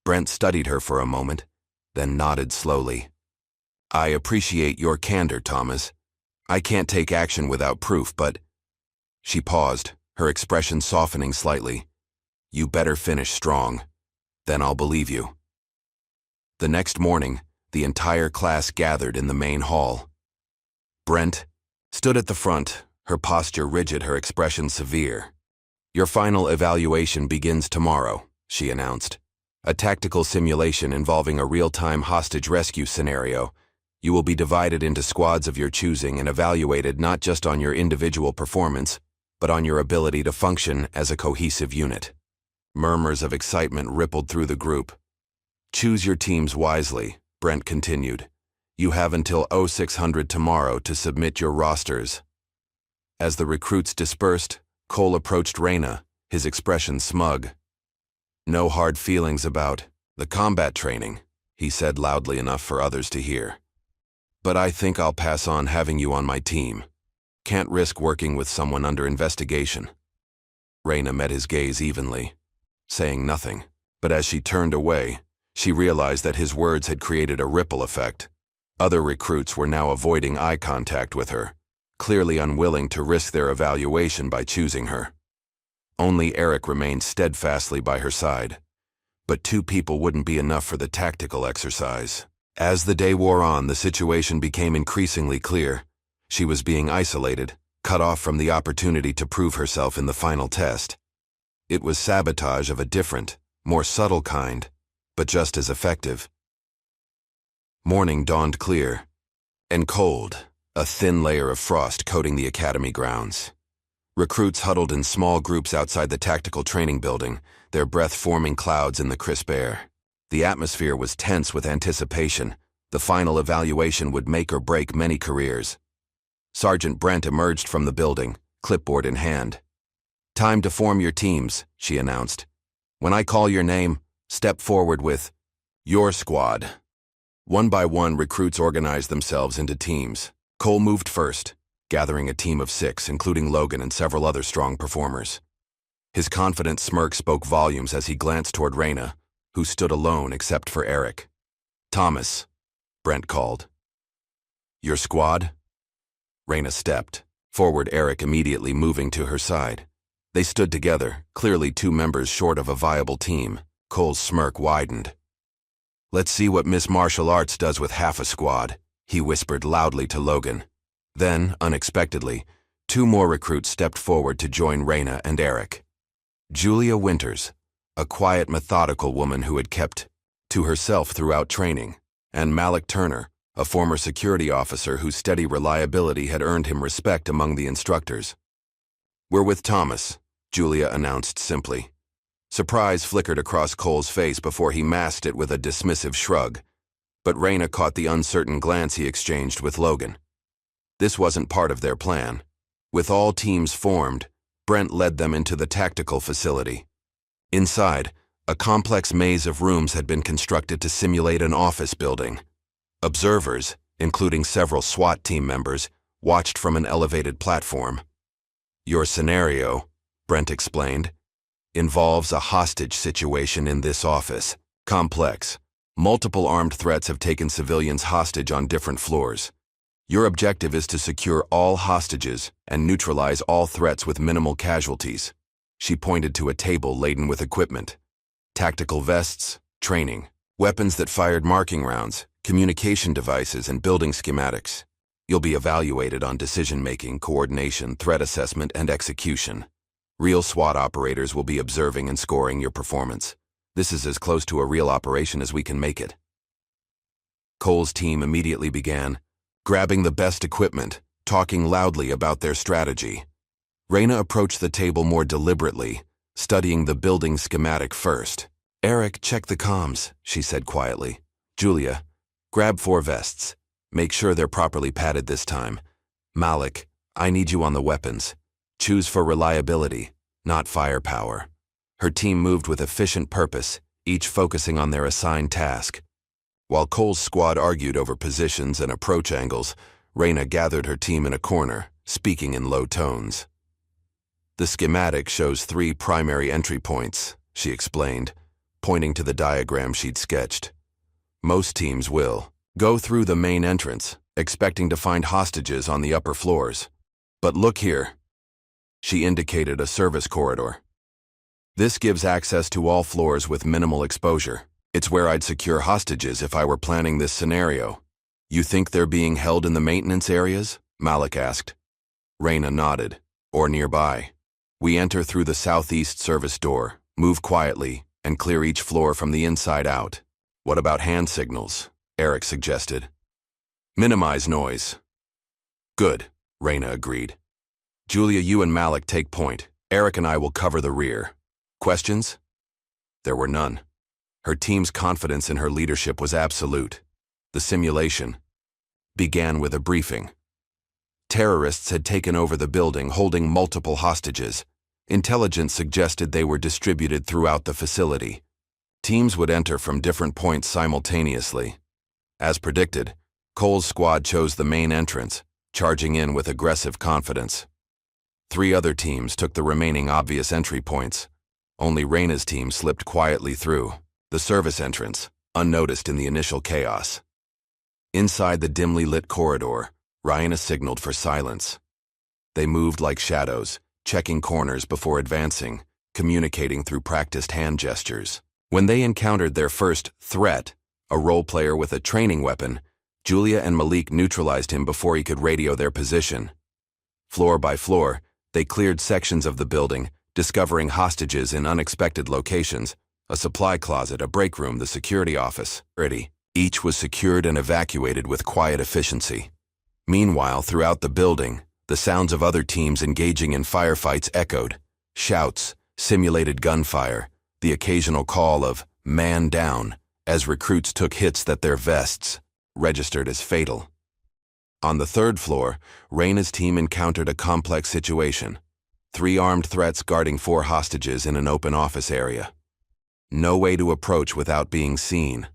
A: Brent studied her for a moment, then nodded slowly. "I appreciate your candor, Thomas. I can't take action without proof, but..." She paused, her expression softening slightly. "You better finish strong. Then I'll believe you." The next morning, the entire class gathered in the main hall. Brent stood at the front, her posture rigid, her expression severe. "Your final evaluation begins tomorrow," she announced. "A tactical simulation involving a real-time hostage rescue scenario. You will be divided into squads of your choosing and evaluated not just on your individual performance, but on your ability to function as a cohesive unit." Murmurs of excitement rippled through the group. "Choose your teams wisely," Brent continued. You have until 0600 tomorrow to submit your rosters. As the recruits dispersed, Cole approached Reyna, his expression smug. No hard feelings about the combat training, he said loudly enough for others to hear. But I think I'll pass on having you on my team. Can't risk working with someone under investigation. Reyna met his gaze evenly, saying nothing, but as she turned away, she realized that his words had created a ripple effect. Other recruits were now avoiding eye contact with her, clearly unwilling to risk their evaluation by choosing her. Only Eric remained steadfastly by her side. But two people wouldn't be enough for the tactical exercise. As the day wore on, the situation became increasingly clear. She was being isolated, cut off from the opportunity to prove herself in the final test. It was sabotage of a different, more subtle kind, but just as effective. Morning dawned clear and cold, a thin layer of frost coating the academy grounds. Recruits huddled in small groups outside the tactical training building, their breath forming clouds in the crisp air. The atmosphere was tense with anticipation. The final evaluation would make or break many careers. Sergeant Brent emerged from the building, clipboard in hand. "Time to form your teams," she announced. "When I call your name, step forward with your squad." One by one, recruits organized themselves into teams. Cole moved first, gathering a team of 6, including Logan and several other strong performers. His confident smirk spoke volumes as he glanced toward Reyna, who stood alone except for Eric. "Thomas," Brent called. "Your squad?" Reyna stepped forward, Eric immediately moving to her side. They stood together, clearly 2 members short of a viable team. Cole's smirk widened. "Let's see what Miss Martial Arts does with half a squad," he whispered loudly to Logan. Then, unexpectedly, 2 more recruits stepped forward to join Reyna and Eric. Julia Winters, a quiet, methodical woman who had kept to herself throughout training, and Malik Turner, a former security officer whose steady reliability had earned him respect among the instructors. "We're with Thomas," Julia announced simply. Surprise flickered across Cole's face before he masked it with a dismissive shrug, but Reyna caught the uncertain glance he exchanged with Logan. This wasn't part of their plan. With all teams formed, Brent led them into the tactical facility. Inside, a complex maze of rooms had been constructed to simulate an office building. Observers, including several SWAT team members, watched from an elevated platform. "Your scenario," Brent explained, "involves a hostage situation in this office. Complex. Multiple armed threats have taken civilians hostage on different floors. Your objective is to secure all hostages and neutralize all threats with minimal casualties." She pointed to a table laden with equipment. Tactical vests, training, weapons that fired marking rounds, communication devices, and building schematics. You'll be evaluated on decision-making, coordination, threat assessment, and execution. Real SWAT operators will be observing and scoring your performance. This is as close to a real operation as we can make it. Cole's team immediately began, grabbing the best equipment, talking loudly about their strategy. Reyna approached the table more deliberately, studying the building schematic first. "Eric, check the comms," she said quietly. "Julia, grab 4 vests. Make sure they're properly padded this time. Malik, I need you on the weapons. Choose for reliability, not firepower." Her team moved with efficient purpose, each focusing on their assigned task. While Cole's squad argued over positions and approach angles, Reyna gathered her team in a corner, speaking in low tones. "The schematic shows 3 primary entry points," she explained, pointing to the diagram she'd sketched. "Most teams will go through the main entrance, expecting to find hostages on the upper floors. But look here." She indicated a service corridor. "This gives access to all floors with minimal exposure. It's where I'd secure hostages if I were planning this scenario." "You think they're being held in the maintenance areas?" Malik asked. Reyna nodded. "Or nearby. We enter through the southeast service door, move quietly, and clear each floor from the inside out." "What about hand signals?" Eric suggested. "Minimize noise." "Good," Reyna agreed. "Julia, you and Malik take point. Eric and I will cover the rear. Questions?" There were none. Her team's confidence in her leadership was absolute. The simulation, began with a briefing. Terrorists had taken over the building, holding multiple hostages. Intelligence suggested they were distributed throughout the facility. Teams would enter from different points simultaneously. As predicted, Cole's squad chose the main entrance, charging in with aggressive confidence. 3 other teams took the remaining obvious entry points. Only Reyna's team slipped quietly through the service entrance, unnoticed in the initial chaos. Inside the dimly lit corridor, Reyna signaled for silence. They moved like shadows, checking corners before advancing, communicating through practiced hand gestures. When they encountered their first threat, a role player with a training weapon, Julia and Malik neutralized him before he could radio their position. Floor by floor, they cleared sections of the building, discovering hostages in unexpected locations: a supply closet, a break room, the security office. Each was secured and evacuated with quiet efficiency. Meanwhile, throughout the building, the sounds of other teams engaging in firefights echoed. Shouts, simulated gunfire, the occasional call of "man down" as recruits took hits that their vests registered as fatal. On the 3rd floor, Reyna's team encountered a complex situation: 3 armed threats guarding 4 hostages in an open office area. No way to approach without being seen.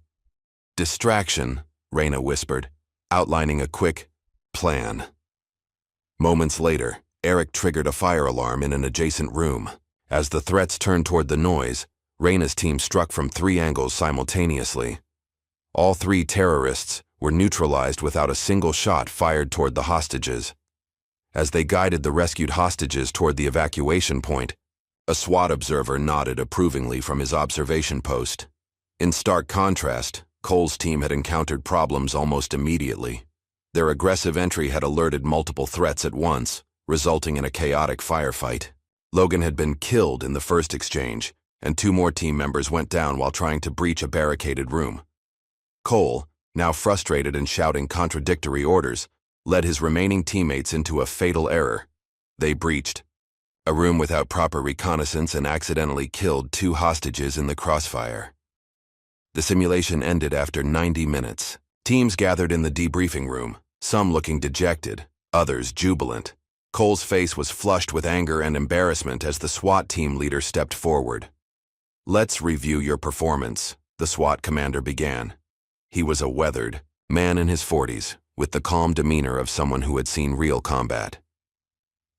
A: "Distraction," Reyna whispered, outlining a quick plan. Moments later, Eric triggered a fire alarm in an adjacent room. As the threats turned toward the noise, Reyna's team struck from 3 angles simultaneously. All 3 terrorists were neutralized without a single shot fired toward the hostages. As they guided the rescued hostages toward the evacuation point, a SWAT observer nodded approvingly from his observation post. In stark contrast, Cole's team had encountered problems almost immediately. Their aggressive entry had alerted multiple threats at once, resulting in a chaotic firefight. Logan had been killed in the first exchange, and 2 more team members went down while trying to breach a barricaded room. Cole, now frustrated and shouting contradictory orders, led his remaining teammates into a fatal error. They breached a room without proper reconnaissance and accidentally killed 2 hostages in the crossfire. The simulation ended after 90 minutes. Teams gathered in the debriefing room, some looking dejected, others jubilant. Cole's face was flushed with anger and embarrassment as the SWAT team leader stepped forward. "Let's review your performance," the SWAT commander began. He was a weathered man in his 40s, with the calm demeanor of someone who had seen real combat.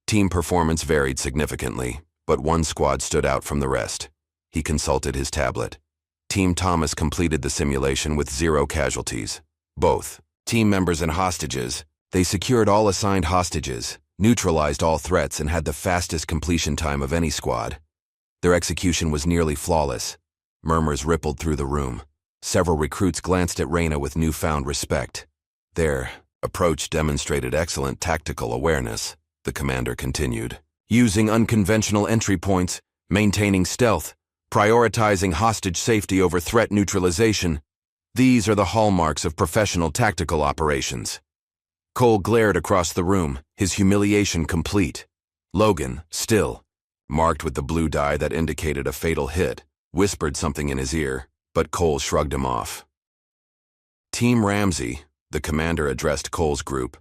A: Team performance varied significantly, but one squad stood out from the rest. He consulted his tablet. Team Thomas completed the simulation with 0 casualties. Both team members and hostages, they secured all assigned hostages, neutralized all threats, and had the fastest completion time of any squad. Their execution was nearly flawless. Murmurs rippled through the room. Several recruits glanced at Reyna with newfound respect. Their approach demonstrated excellent tactical awareness, the commander continued. Using unconventional entry points, maintaining stealth, prioritizing hostage safety over threat neutralization. These are the hallmarks of professional tactical operations. Cole glared across the room, his humiliation complete. Logan, still, marked with the blue dye that indicated a fatal hit, whispered something in his ear, but Cole shrugged him off. Team Ramsey, the commander addressed Cole's group,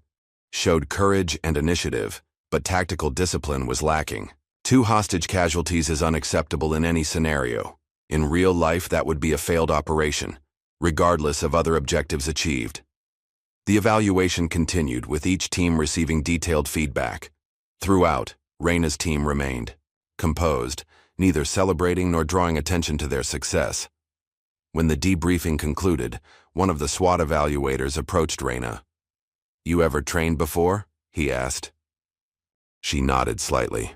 A: showed courage and initiative, but tactical discipline was lacking. 2 hostage casualties is unacceptable in any scenario. In real life, that would be a failed operation, regardless of other objectives achieved. The evaluation continued, with each team receiving detailed feedback. Throughout, Reyna's team remained composed, neither celebrating nor drawing attention to their success. When the debriefing concluded, one of the SWAT evaluators approached Reyna. "You ever trained before?" he asked. She nodded slightly.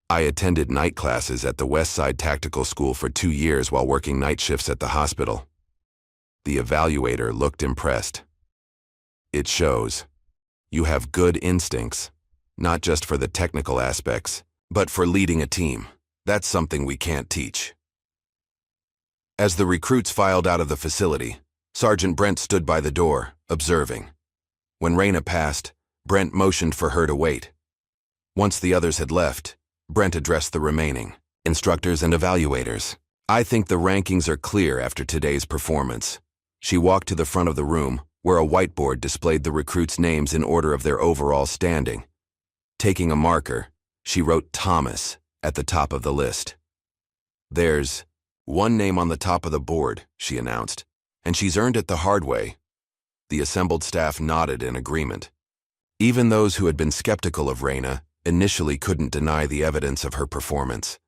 A: "I attended night classes at the Westside Tactical School for 2 years while working night shifts at the hospital." The evaluator looked impressed. "It shows. You have good instincts, not just for the technical aspects, but for leading a team. That's something we can't teach." As the recruits filed out of the facility, Sergeant Brent stood by the door, observing. When Reyna passed, Brent motioned for her to wait. Once the others had left, Brent addressed the remaining instructors and evaluators. "I think the rankings are clear after today's performance." She walked to the front of the room, where a whiteboard displayed the recruits' names in order of their overall standing. Taking a marker, she wrote Thomas at the top of the list. "There's one name on the top of the board," she announced, "and she's earned it the hard way." The assembled staff nodded in agreement. Even those who had been skeptical of Raina initially couldn't deny the evidence of her performance.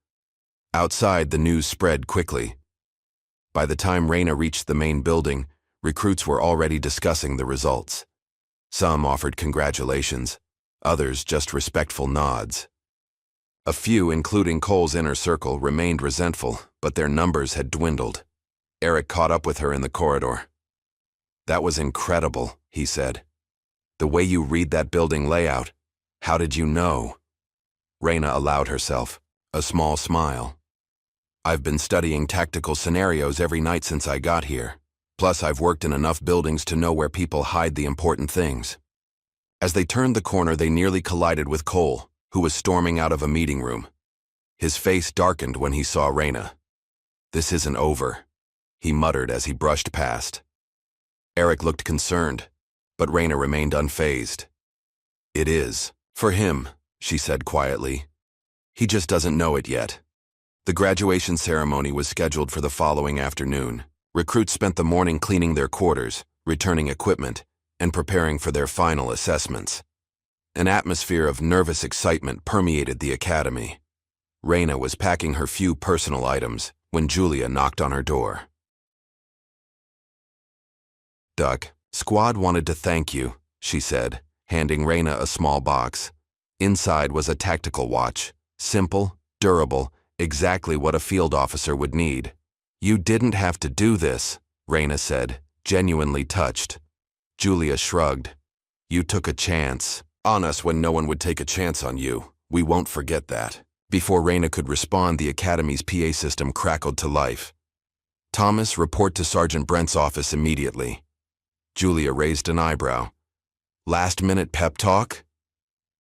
A: Outside, the news spread quickly. By the time Raina reached the main building, recruits were already discussing the results. Some offered congratulations, others just respectful nods. A few, including Cole's inner circle, remained resentful, but their numbers had dwindled. Eric caught up with her in the corridor. "That was incredible," he said. "The way you read that building layout. How did you know?" Raina allowed herself a small smile. "I've been studying tactical scenarios every night since I got here. Plus, I've worked in enough buildings to know where people hide the important things." As they turned the corner, they nearly collided with Cole, who was storming out of a meeting room. His face darkened when he saw Raina. "This isn't over," he muttered as he brushed past. Eric looked concerned, but Raina remained unfazed. "It is, for him," she said quietly. "He just doesn't know it yet." The graduation ceremony was scheduled for the following afternoon. Recruits spent the morning cleaning their quarters, returning equipment, and preparing for their final assessments. An atmosphere of nervous excitement permeated the academy. Raina was packing her few personal items when Julia knocked on her door. "Duck, Squad wanted to thank you," she said, handing Raina a small box. Inside was a tactical watch, simple, durable, exactly what a field officer would need. "You didn't have to do this," Raina said, genuinely touched. Julia shrugged. "You took a chance on us when no one would take a chance on you. We won't forget that." Before Raina could respond, the Academy's PA system crackled to life. "Thomas, report to Sergeant Brent's office immediately." Julia raised an eyebrow. "Last-minute pep talk?"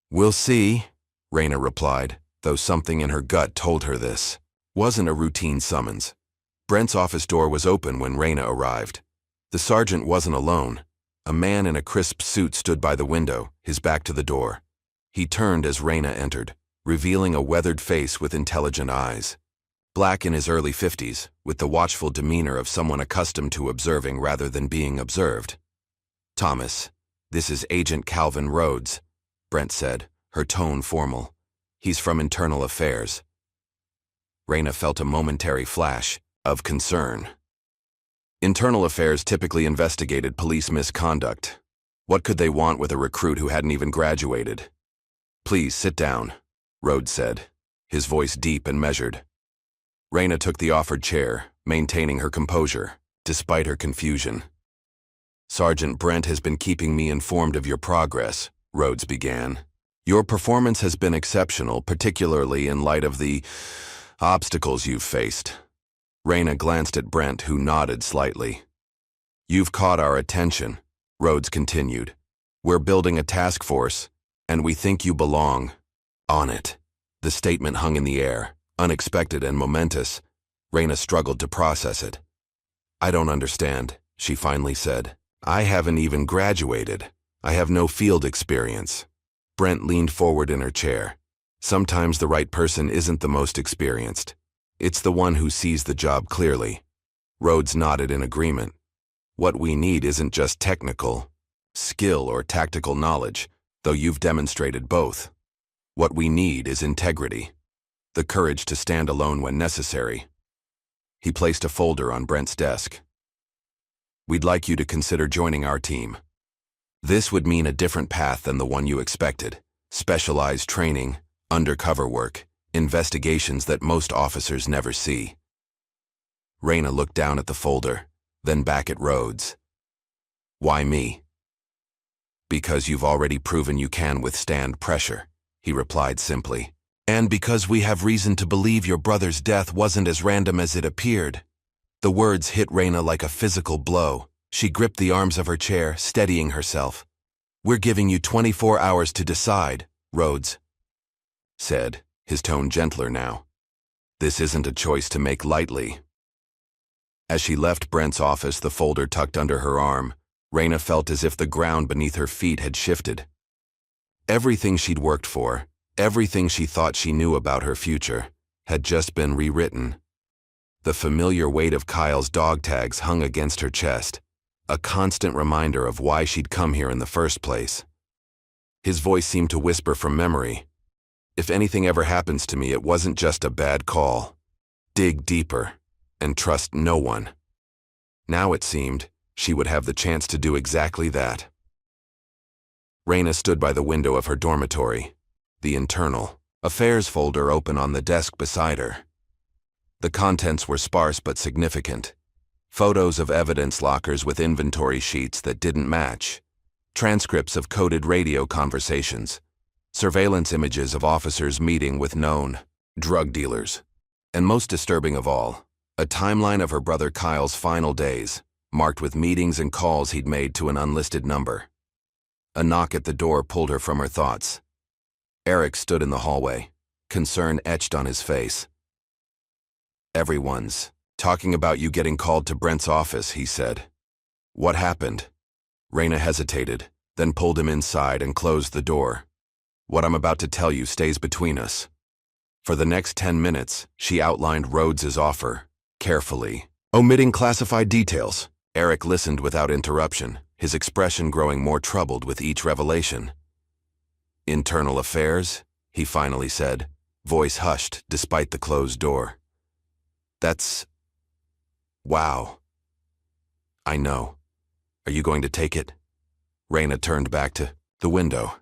A: "We'll see," Raina replied, though something in her gut told her this. Wasn't a routine summons. Brent's office door was open when Raina arrived. The sergeant wasn't alone. A man in a crisp suit stood by the window, his back to the door. He turned as Raina entered, revealing a weathered face with intelligent eyes. Black in his early 50s, with the watchful demeanor of someone accustomed to observing rather than being observed. "Thomas, this is Agent Calvin Rhodes," Brent said, her tone formal. "He's from Internal Affairs." Raina felt a momentary flash of concern. Internal Affairs typically investigated police misconduct. What could they want with a recruit who hadn't even graduated? "Please sit down," Rhodes said, his voice deep and measured. Raina took the offered chair, maintaining her composure, despite her confusion. "Sergeant Brent has been keeping me informed of your progress," Rhodes began. "Your performance has been exceptional, particularly in light of the obstacles you've faced." Raina glanced at Brent, who nodded slightly. "You've caught our attention," Rhodes continued. "We're building a task force, and we think you belong on it." The statement hung in the air, unexpected and momentous. Raina struggled to process it. "I don't understand," she finally said. "I haven't even graduated. I have no field experience." Brent leaned forward in her chair. "Sometimes the right person isn't the most experienced. It's the one who sees the job clearly." Rhodes nodded in agreement. "What we need isn't just technical skill or tactical knowledge, though you've demonstrated both. What we need is integrity, the courage to stand alone when necessary." He placed a folder on Brent's desk. "We'd like you to consider joining our team. This would mean a different path than the one you expected. Specialized training, undercover work, investigations that most officers never see." Raina looked down at the folder, then back at Rhodes. "Why me?" "Because you've already proven you can withstand pressure," he replied simply. "And because we have reason to believe your brother's death wasn't as random as it appeared." The words hit Raina like a physical blow. She gripped the arms of her chair, steadying herself. "We're giving you 24 hours to decide," Rhodes said, his tone gentler now. "This isn't a choice to make lightly." As she left Brent's office, the folder tucked under her arm, Raina felt as if the ground beneath her feet had shifted. Everything she'd worked for, everything she thought she knew about her future, had just been rewritten. The familiar weight of Kyle's dog tags hung against her chest, a constant reminder of why she'd come here in the first place. His voice seemed to whisper from memory. If anything ever happens to me, it wasn't just a bad call. Dig deeper, and trust no one. Now it seemed she would have the chance to do exactly that. Raina stood by the window of her dormitory, the internal affairs folder open on the desk beside her. The contents were sparse but significant. Photos of evidence lockers with inventory sheets that didn't match, transcripts of coded radio conversations, surveillance images of officers meeting with known drug dealers, and most disturbing of all, a timeline of her brother Kyle's final days, marked with meetings and calls he'd made to an unlisted number. A knock at the door pulled her from her thoughts. Eric stood in the hallway, concern etched on his face. "Everyone's talking about you getting called to Brent's office," he said. "What happened?" Raina hesitated, then pulled him inside and closed the door. "What I'm about to tell you stays between us." For the next 10 minutes, she outlined Rhodes's offer, carefully, omitting classified details. Eric listened without interruption, his expression growing more troubled with each revelation. "Internal affairs?" he finally said, voice hushed despite the closed door. "That's... wow." "I know. Are you going to take it?" Raina turned back to the window.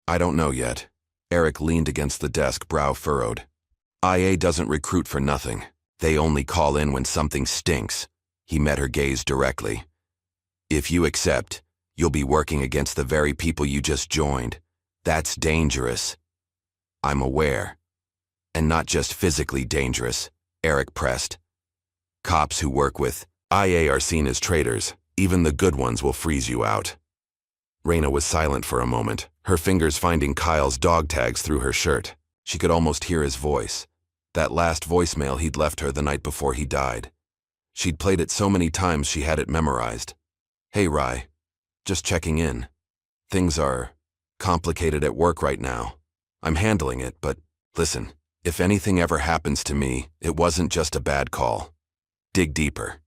A: "I don't know yet." Eric leaned against the desk, brow furrowed. "IA doesn't recruit for nothing. They only call in when something stinks." He met her gaze directly. "If you accept, you'll be working against the very people you just joined. That's dangerous." "I'm aware. And not just physically dangerous," Eric pressed. "Cops who work with IA are seen as traitors. Even the good ones will freeze you out." Raina was silent for a moment, her fingers finding Kyle's dog tags through her shirt. She could almost hear his voice, that last voicemail he'd left her the night before he died. She'd played it so many times she had it memorized. "Hey, Rye. Just checking in. Things are complicated at work right now. I'm handling it, but listen, if anything ever happens to me, it wasn't just a bad call. Dig deeper.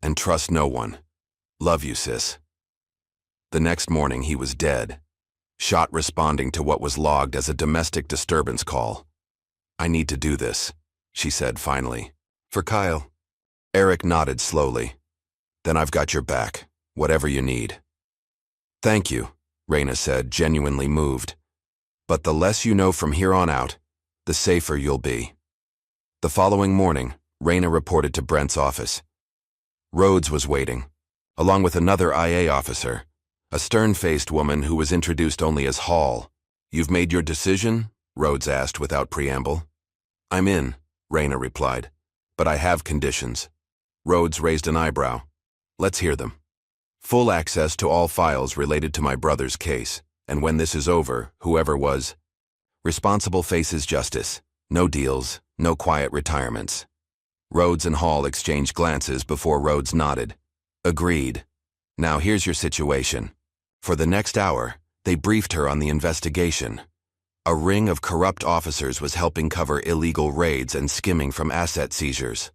A: And trust no one. Love you, sis." The next morning he was dead, shot responding to what was logged as a domestic disturbance call. "I need to do this," she said finally. "For Kyle." Eric nodded slowly. "Then I've got your back, whatever you need." "Thank you," Raina said, genuinely moved. "But the less you know from here on out, the safer you'll be." The following morning, Raina reported to Brent's office. Rhodes was waiting, along with another IA officer, a stern-faced woman who was introduced only as Hall. "You've made your decision?" Rhodes asked without preamble. "I'm in," Raina replied, "but I have conditions." Rhodes raised an eyebrow. "Let's hear them." "Full access to all files related to my brother's case, and when this is over, whoever was responsible faces justice. No deals, no quiet retirements." Rhodes and Hall exchanged glances before Rhodes nodded. "Agreed. Now here's your situation." For the next hour, they briefed her on the investigation. A ring of corrupt officers was helping cover illegal raids and skimming from asset seizures.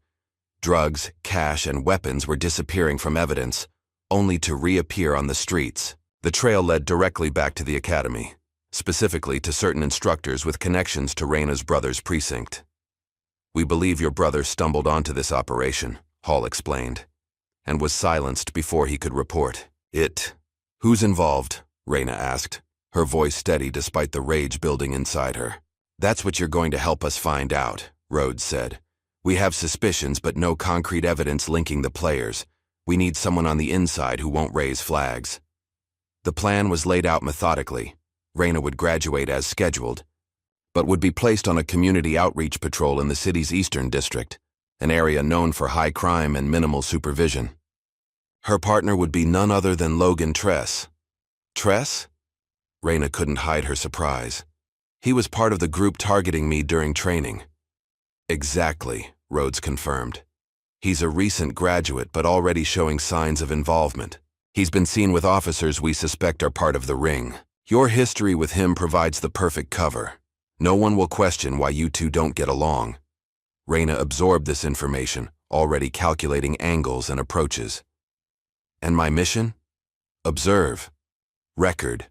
A: Drugs, cash, and weapons were disappearing from evidence, only to reappear on the streets. The trail led directly back to the academy, specifically to certain instructors with connections to Raina's brother's precinct. "We believe your brother stumbled onto this operation," Hall explained, and was silenced before he could report. "Who's involved?" Raina asked, her voice steady despite the rage building inside her. "That's what you're going to help us find out," Rhodes said. "We have suspicions but no concrete evidence linking the players. We need someone on the inside who won't raise flags." The plan was laid out methodically. Raina would graduate as scheduled, but would be placed on a community outreach patrol in the city's eastern district, an area known for high crime and minimal supervision. Her partner would be none other than Logan Tress. "Tress?" Raina couldn't hide her surprise. "He was part of the group targeting me during training." "Exactly," Rhodes confirmed. "He's a recent graduate but already showing signs of involvement. He's been seen with officers we suspect are part of the ring. Your history with him provides the perfect cover. No one will question why you two don't get along." Raina absorbed this information, already calculating angles and approaches. "And my mission? Observe. Record.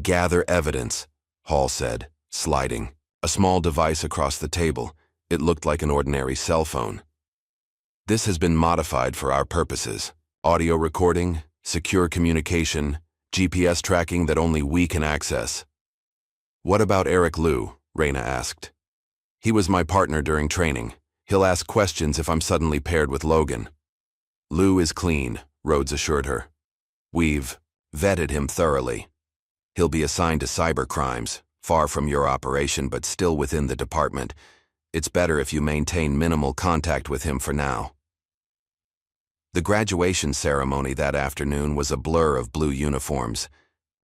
A: Gather evidence," Hall said, sliding a small device across the table. It looked like an ordinary cell phone. "This has been modified for our purposes. Audio recording, secure communication, GPS tracking that only we can access." "What about Eric Liu?" Raina asked. "He was my partner during training. He'll ask questions if I'm suddenly paired with Logan." "Liu is clean," Rhodes assured her. "We've vetted him thoroughly. He'll be assigned to cyber crimes, far from your operation but still within the department. It's better if you maintain minimal contact with him for now." The graduation ceremony that afternoon was a blur of blue uniforms,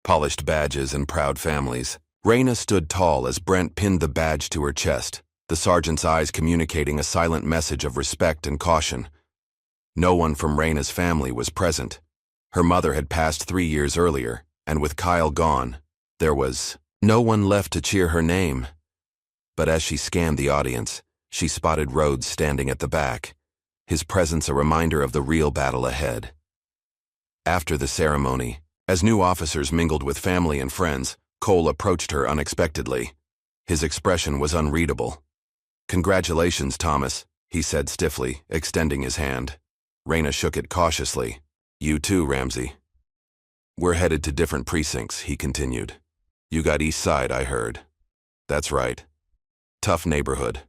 A: polished badges, and proud families. Raina stood tall as Brent pinned the badge to her chest, the sergeant's eyes communicating a silent message of respect and caution. No one from Raina's family was present. Her mother had passed 3 years earlier, and with Kyle gone, there was no one left to cheer her name. But as she scanned the audience, she spotted Rhodes standing at the back, his presence a reminder of the real battle ahead. After the ceremony, as new officers mingled with family and friends, Cole approached her unexpectedly. His expression was unreadable. "Congratulations, Thomas," he said stiffly, extending his hand. Raina shook it cautiously. "You too, Ramsey." "We're headed to different precincts," he continued. "You got East Side, I heard." "That's right. Tough neighborhood."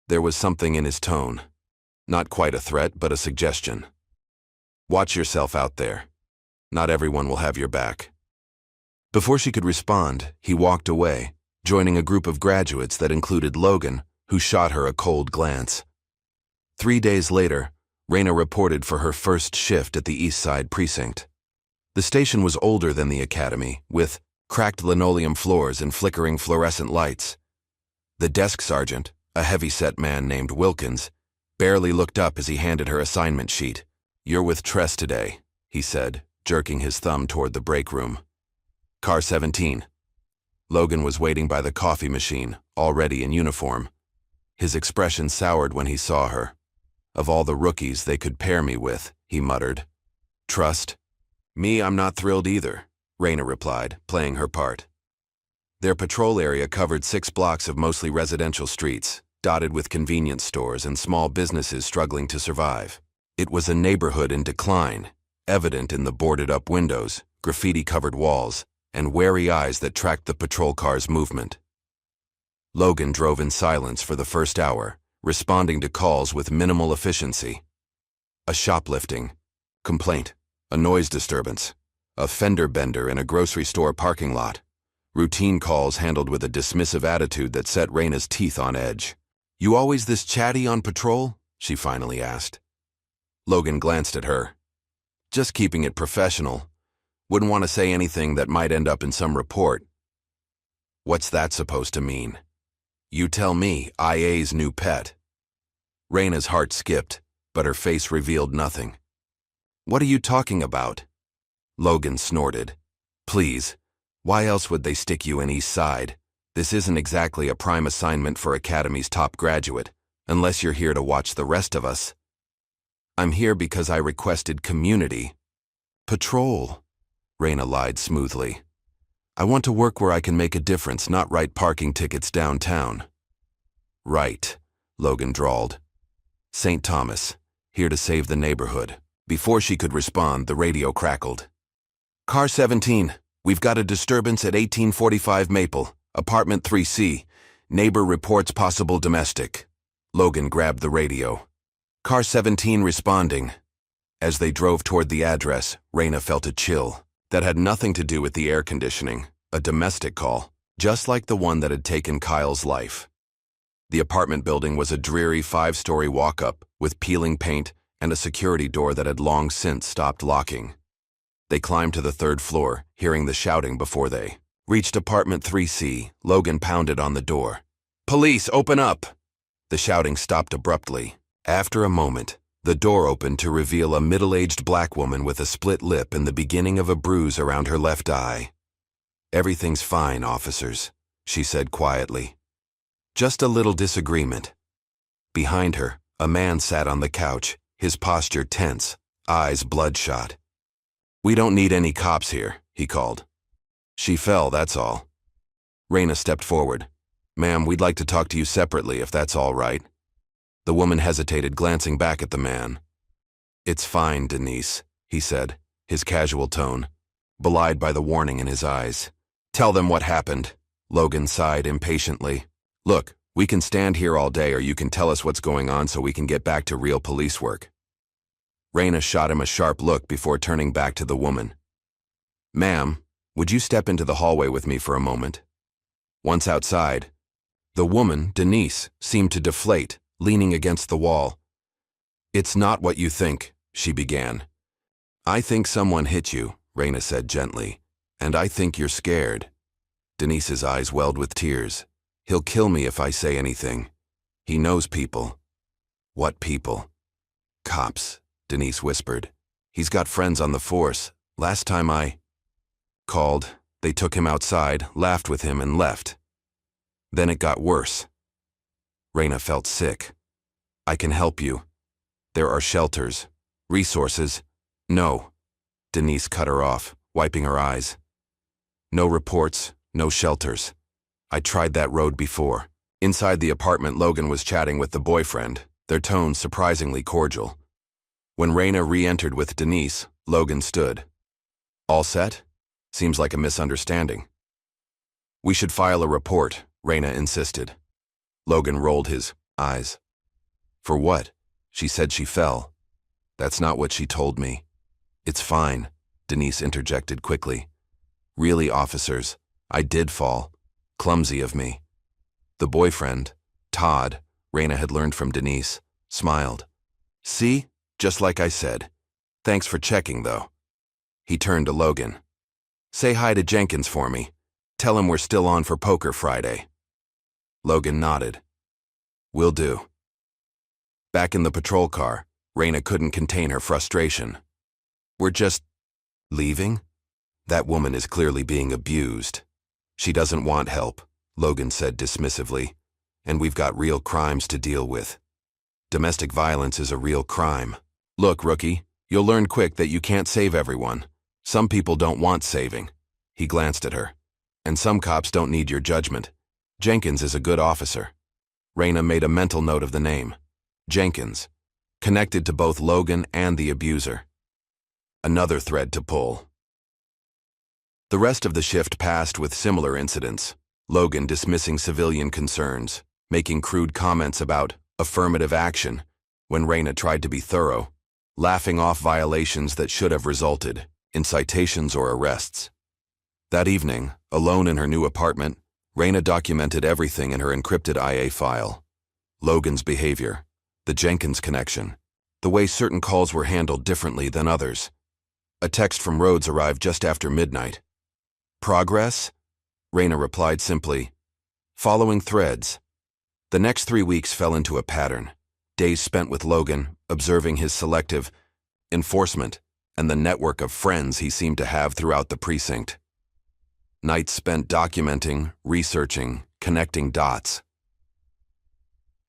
A: There was something in his tone. Not quite a threat, but a suggestion. "Watch yourself out there. Not everyone will have your back." Before she could respond, he walked away, joining a group of graduates that included Logan, who shot her a cold glance. 3 days later, Raina reported for her first shift at the East Side precinct. The station was older than the academy, with cracked linoleum floors and flickering fluorescent lights. The desk sergeant, a heavy-set man named Wilkins, barely looked up as he handed her assignment sheet. "You're with Tress today," he said, jerking his thumb toward the break room. "Car 17. Logan was waiting by the coffee machine, already in uniform. His expression soured when he saw her. "Of all the rookies they could pair me with," he muttered. "Trust? Me, I'm not thrilled either," Raina replied, playing her part. Their patrol area covered 6 blocks of mostly residential streets, dotted with convenience stores and small businesses struggling to survive. It was a neighborhood in decline, evident in the boarded-up windows, graffiti-covered walls, and wary eyes that tracked the patrol car's movement. Logan drove in silence for the first hour, responding to calls with minimal efficiency. A shoplifting complaint, a noise disturbance, a fender bender in a grocery store parking lot. Routine calls handled with a dismissive attitude that set Raina's teeth on edge. "You always this chatty on patrol?" she finally asked. Logan glanced at her. "Just keeping it professional. Wouldn't want to say anything that might end up in some report." "What's that supposed to mean?" "You tell me, IA's new pet." Raina's heart skipped, but her face revealed nothing. "What are you talking about?" Logan snorted. "Please, why else would they stick you in East Side? This isn't exactly a prime assignment for Academy's top graduate, unless you're here to watch the rest of us." "I'm here because I requested community." "Patrol," Raina lied smoothly. "I want to work where I can make a difference, not write parking tickets downtown." "Right," Logan drawled. "St. Thomas, here to save the neighborhood." Before she could respond, the radio crackled. "Car 17, we've got a disturbance at 1845 Maple, apartment 3C. Neighbor reports possible domestic." Logan grabbed the radio. "Car 17 responding." As they drove toward the address, Raina felt a chill. That had nothing to do with the air conditioning, a domestic call, just like the one that had taken Kyle's life. The apartment building was a dreary 5-story walk-up with peeling paint and a security door that had long since stopped locking. They climbed to the 3rd floor, hearing the shouting before they reached apartment 3C. Logan pounded on the door. "Police, open up!" The shouting stopped abruptly. After a moment, The door opened to reveal a middle-aged black woman with a split lip and the beginning of a bruise around her left eye. "Everything's fine, officers," she said quietly. "Just a little disagreement." Behind her, a man sat on the couch, his posture tense, eyes bloodshot. "We don't need any cops here," he called. "She fell, that's all." Raina stepped forward. "Ma'am, we'd like to talk to you separately if that's all right." The woman hesitated, glancing back at the man. "It's fine, Denise," he said, his casual tone, belied by the warning in his eyes. "Tell them what happened." Logan sighed impatiently. "Look, we can stand here all day, or you can tell us what's going on so we can get back to real police work." Raina shot him a sharp look before turning back to the woman. "Ma'am, would you step into the hallway with me for a moment?" Once outside, the woman, Denise, seemed to deflate, leaning against the wall. "It's not what you think," she began. "I think someone hit you," Raina said gently, "and I think you're scared." Denise's eyes welled with tears. "He'll kill me if I say anything. He knows people." "What people?" "Cops," Denise whispered. "He's got friends on the force. Last time I called, they took him outside, laughed with him, and left. Then it got worse." Raina felt sick. "I can help you. There are shelters, resources." "No," Denise cut her off, wiping her eyes. "No reports, no shelters. I tried that road before." Inside the apartment, Logan was chatting with the boyfriend, their tones surprisingly cordial. When Raina re-entered with Denise, Logan stood. "All set? Seems like a misunderstanding." "We should file a report," Raina insisted. Logan rolled his eyes. "For what? She said she fell." "That's not what she told me." "It's fine," Denise interjected quickly. "Really, officers, I did fall. Clumsy of me." The boyfriend, Todd, Raina had learned from Denise, smiled. "See? Just like I said. Thanks for checking, though." He turned to Logan. "Say hi to Jenkins for me. Tell him we're still on for poker Friday." Logan nodded. "Will do." Back in the patrol car, Raina couldn't contain her frustration. "We're just leaving? That woman is clearly being abused." "She doesn't want help," Logan said dismissively, "and we've got real crimes to deal with. Domestic violence is a real crime. Look, rookie, you'll learn quick that you can't save everyone. Some people don't want saving." He glanced at her. "And some cops don't need your judgment. Jenkins is a good officer." Raina made a mental note of the name. Jenkins, connected to both Logan and the abuser. Another thread to pull. The rest of the shift passed with similar incidents. Logan dismissing civilian concerns, making crude comments about affirmative action when Raina tried to be thorough, laughing off violations that should have resulted in citations or arrests. That evening, alone in her new apartment, Raina documented everything in her encrypted IA file. Logan's behavior, the Jenkins connection, the way certain calls were handled differently than others. A text from Rhodes arrived just after midnight. "Progress?" Raina replied simply, "Following threads." The next 3 weeks fell into a pattern. Days spent with Logan, observing his selective enforcement and the network of friends he seemed to have throughout the precinct. Nights spent documenting, researching, connecting dots.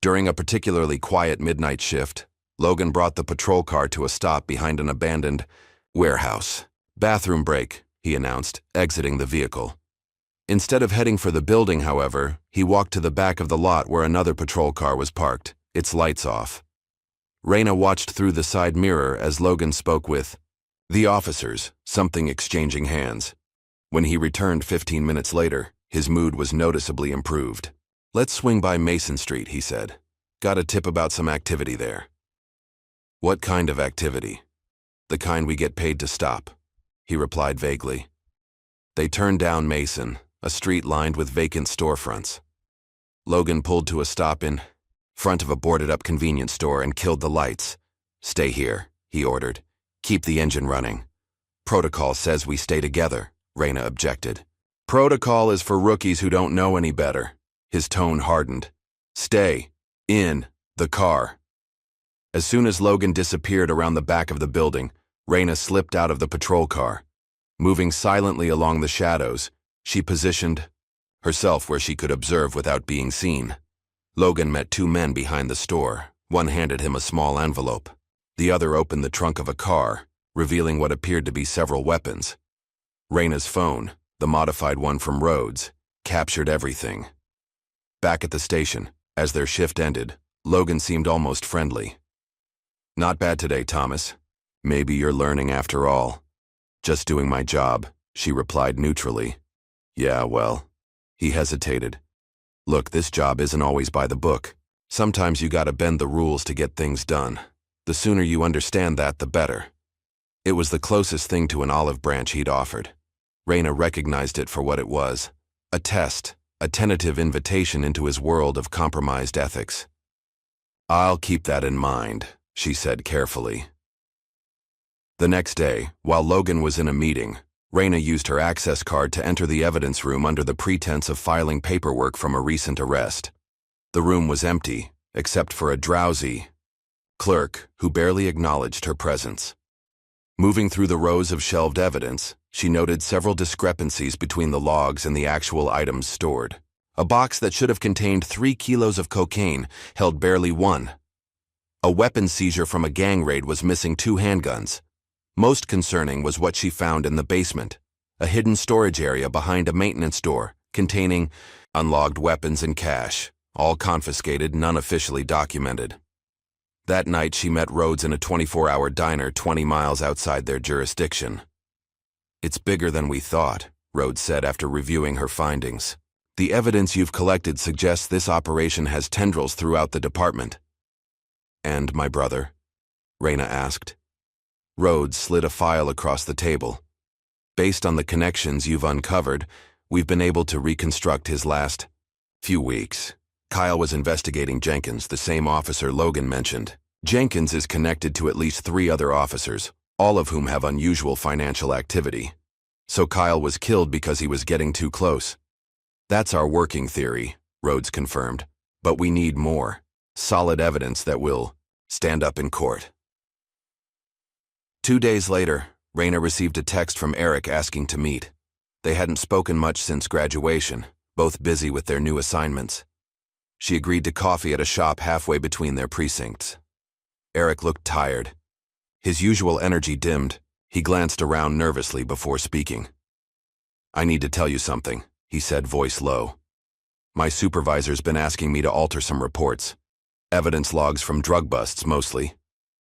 A: During a particularly quiet midnight shift, Logan brought the patrol car to a stop behind an abandoned warehouse. "Bathroom break," he announced, exiting the vehicle. Instead of heading for the building, however, he walked to the back of the lot where another patrol car was parked, its lights off. Raina watched through the side mirror as Logan spoke with the officers, something exchanging hands. When he returned 15 minutes later, his mood was noticeably improved. "Let's swing by Mason Street," he said. "Got a tip about some activity there." "What kind of activity?" "The kind we get paid to stop," he replied vaguely. They turned down Mason, a street lined with vacant storefronts. Logan pulled to a stop in front of a boarded-up convenience store and killed the lights. "Stay here," he ordered. "Keep the engine running." "Protocol says we stay together," Raina objected. "Protocol is for rookies who don't know any better." His tone hardened. "Stay in the car." As soon as Logan disappeared around the back of the building, Raina slipped out of the patrol car. Moving silently along the shadows, she positioned herself where she could observe without being seen. Logan met two men behind the store. One handed him a small envelope. The other opened the trunk of a car, revealing what appeared to be several weapons. Raina's phone, the modified one from Rhodes, captured everything. Back at the station, as their shift ended, Logan seemed almost friendly. "Not bad today, Thomas. Maybe you're learning after all." "Just doing my job," she replied neutrally. "Yeah, well." He hesitated. "Look, this job isn't always by the book. Sometimes you gotta bend the rules to get things done. The sooner you understand that, the better." It was the closest thing to an olive branch he'd offered. Raina recognized it for what it was: a test, a tentative invitation into his world of compromised ethics. "I'll keep that in mind," she said carefully. The next day, while Logan was in a meeting, Raina used her access card to enter the evidence room under the pretense of filing paperwork from a recent arrest. The room was empty, except for a drowsy clerk who barely acknowledged her presence. Moving through the rows of shelved evidence, she noted several discrepancies between the logs and the actual items stored. A box that should have contained 3 kilos of cocaine held barely 1. A weapon seizure from a gang raid was missing 2 handguns. Most concerning was what she found in the basement, a hidden storage area behind a maintenance door containing unlogged weapons and cash, all confiscated, none officially documented. That night she met Rhodes in a 24-hour diner 20 miles outside their jurisdiction. "It's bigger than we thought," Rhodes said after reviewing her findings. "The evidence you've collected suggests this operation has tendrils throughout the department." "And my brother?" Raina asked. Rhodes slid a file across the table. "Based on the connections you've uncovered, we've been able to reconstruct his last few weeks." Kyle was investigating Jenkins, the same officer Logan mentioned. Jenkins is connected to at least 3 other officers, all of whom have unusual financial activity. So Kyle was killed because he was getting too close. "That's our working theory," Rhodes confirmed. "But we need more. Solid evidence that will stand up in court." 2 days later, Raina received a text from Eric asking to meet. They hadn't spoken much since graduation, both busy with their new assignments. She agreed to coffee at a shop halfway between their precincts. Eric looked tired. His usual energy dimmed. He glanced around nervously before speaking. "I need to tell you something," he said, voice low. "My supervisor's been asking me to alter some reports. Evidence logs from drug busts, mostly.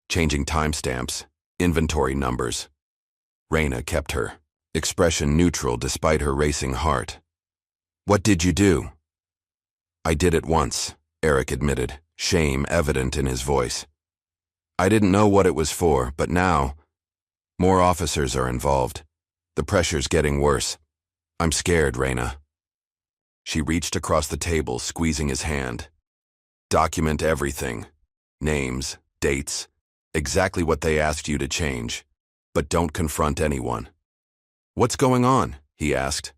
A: Changing timestamps, inventory numbers." Raina kept her expression neutral despite her racing heart. "What did you do?" "I did it once," Eric admitted, shame evident in his voice. "I didn't know what it was for, but now more officers are involved. The pressure's getting worse. I'm scared, Raina." She reached across the table, squeezing his hand. "Document everything. Names, dates, exactly what they asked you to change. But don't confront anyone." "What's going on?" he asked.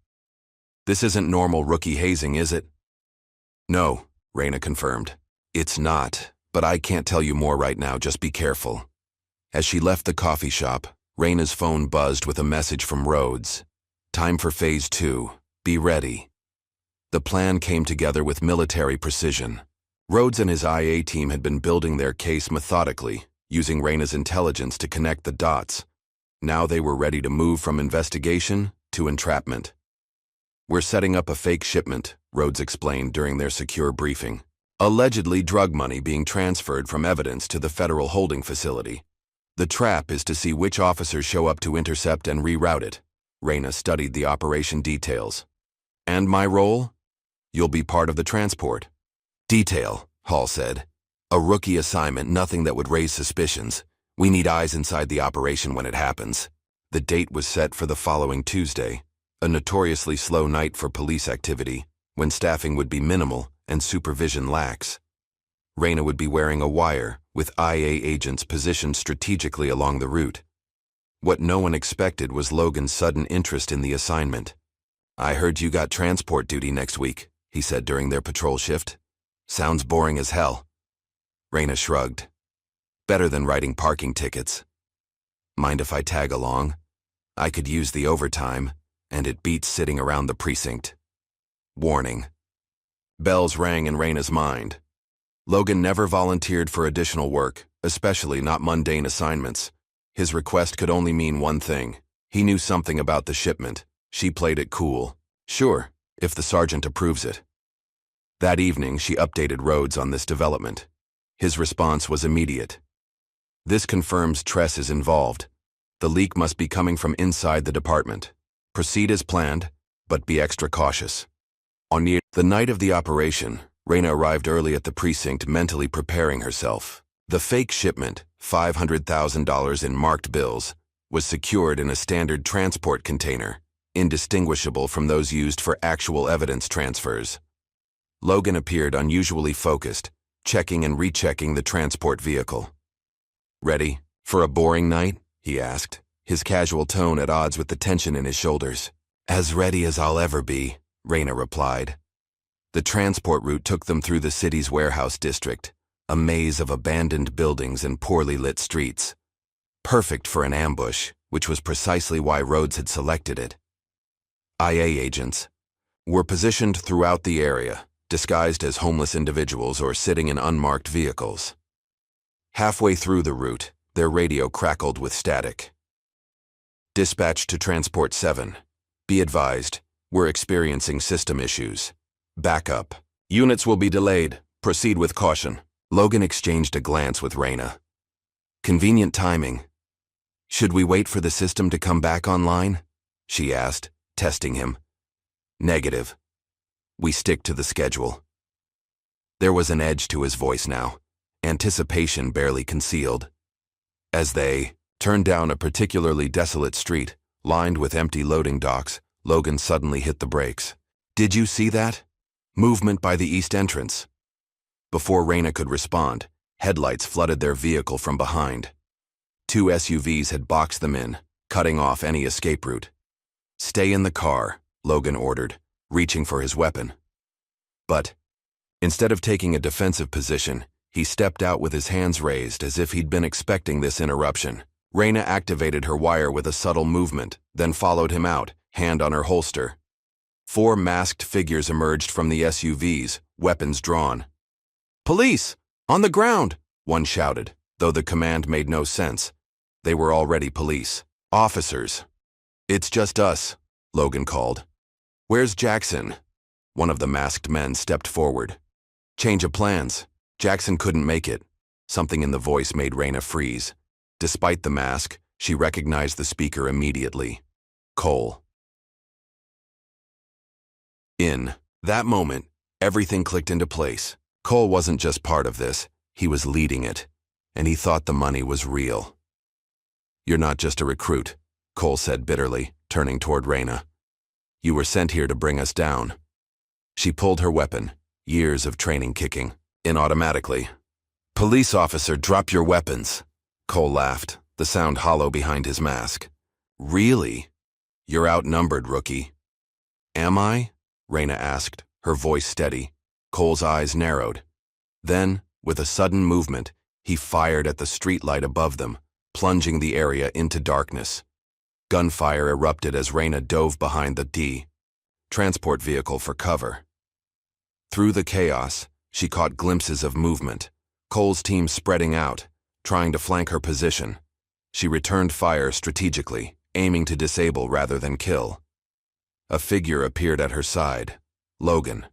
A: "This isn't normal rookie hazing, is it?" "No," Raina confirmed. "It's not, but I can't tell you more right now, just be careful." As she left the coffee shop, Raina's phone buzzed with a message from Rhodes. "Time for Phase 2. Be ready." The plan came together with military precision. Rhodes and his IA team had been building their case methodically, using Raina's intelligence to connect the dots. Now they were ready to move from investigation to entrapment. "We're setting up a fake shipment," Rhodes explained during their secure briefing. "Allegedly drug money being transferred from evidence to the federal holding facility. The trap is to see which officers show up to intercept and reroute it." Raina studied the operation details. "And my role? You'll be part of the transport." "Detail," Hall said. "A rookie assignment, nothing that would raise suspicions. We need eyes inside the operation when it happens." The date was set for the following Tuesday, a notoriously slow night for police activity, when staffing would be minimal and supervision lax. Raina would be wearing a wire, with IA agents positioned strategically along the route. What no one expected was Logan's sudden interest in the assignment. "I heard you got transport duty next week," he said during their patrol shift. "Sounds boring as hell." Raina shrugged. Better than writing parking tickets. Mind if I tag along? I could use the overtime, and it beats sitting around the precinct. Warning. Bells rang in Raina's mind. Logan never volunteered for additional work, especially not mundane assignments. His request could only mean one thing. He knew something about the shipment. She played it cool. Sure, if the sergeant approves it. That evening, she updated Rhodes on this development. His response was immediate. This confirms Tress is involved. The leak must be coming from inside the department. Proceed as planned, but be extra cautious. On the night of the operation, Raina arrived early at the precinct, mentally preparing herself. The fake shipment, $500,000 in marked bills, was secured in a standard transport container, indistinguishable from those used for actual evidence transfers. Logan appeared unusually focused, checking and rechecking the transport vehicle. "Ready for a boring night?" he asked, his casual tone at odds with the tension in his shoulders. "As ready as I'll ever be," Raina replied. The transport route took them through the city's warehouse district, a maze of abandoned buildings and poorly lit streets. Perfect for an ambush, which was precisely why Rhodes had selected it. IA agents were positioned throughout the area, disguised as homeless individuals or sitting in unmarked vehicles. Halfway through the route, their radio crackled with static. "Dispatch to Transport 7. Be advised, we're experiencing system issues. Back up. Units will be delayed. Proceed with caution." Logan exchanged a glance with Raina. "Convenient timing. Should we wait for the system to come back online?" she asked, testing him. "Negative. We stick to the schedule." There was an edge to his voice now, anticipation barely concealed. As they turned down a particularly desolate street, lined with empty loading docks, Logan suddenly hit the brakes. "Did you see that? Movement by the east entrance." Before Raina could respond, headlights flooded their vehicle from behind. 2 SUVs had boxed them in, cutting off any escape route. "Stay in the car," Logan ordered, reaching for his weapon. But instead of taking a defensive position, he stepped out with his hands raised as if he'd been expecting this interruption. Raina activated her wire with a subtle movement, then followed him out, hand on her holster. 4 masked figures emerged from the SUVs, weapons drawn. "Police! On the ground!" one shouted, though the command made no sense. They were already police. "Officers." "It's just us," Logan called. "Where's Jackson?" One of the masked men stepped forward. "Change of plans. Jackson couldn't make it." Something in the voice made Raina freeze. Despite the mask, she recognized the speaker immediately. Cole. In that moment, everything clicked into place. Cole wasn't just part of this, he was leading it, and he thought the money was real. "You're not just a recruit," Cole said bitterly, turning toward Raina. "You were sent here to bring us down." She pulled her weapon, years of training kicking in automatically. "Police officer, drop your weapons." Cole laughed, the sound hollow behind his mask. "Really? You're outnumbered, rookie." "Am I?" Raina asked, her voice steady. Cole's eyes narrowed. Then, with a sudden movement, he fired at the streetlight above them, plunging the area into darkness. Gunfire erupted as Raina dove behind the transport vehicle for cover. Through the chaos, she caught glimpses of movement, Cole's team spreading out, trying to flank her position. She returned fire strategically, aiming to disable rather than kill. A figure appeared at her side, Logan.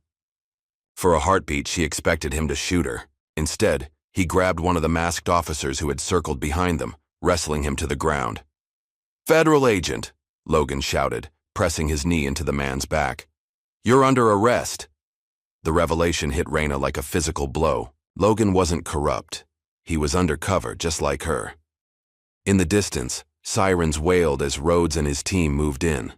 A: For a heartbeat, she expected him to shoot her. Instead, he grabbed one of the masked officers who had circled behind them, wrestling him to the ground. "Federal agent," Logan shouted, pressing his knee into the man's back. "You're under arrest." The revelation hit Raina like a physical blow. Logan wasn't corrupt. He was undercover, just like her. In the distance, sirens wailed as Rhodes and his team moved in.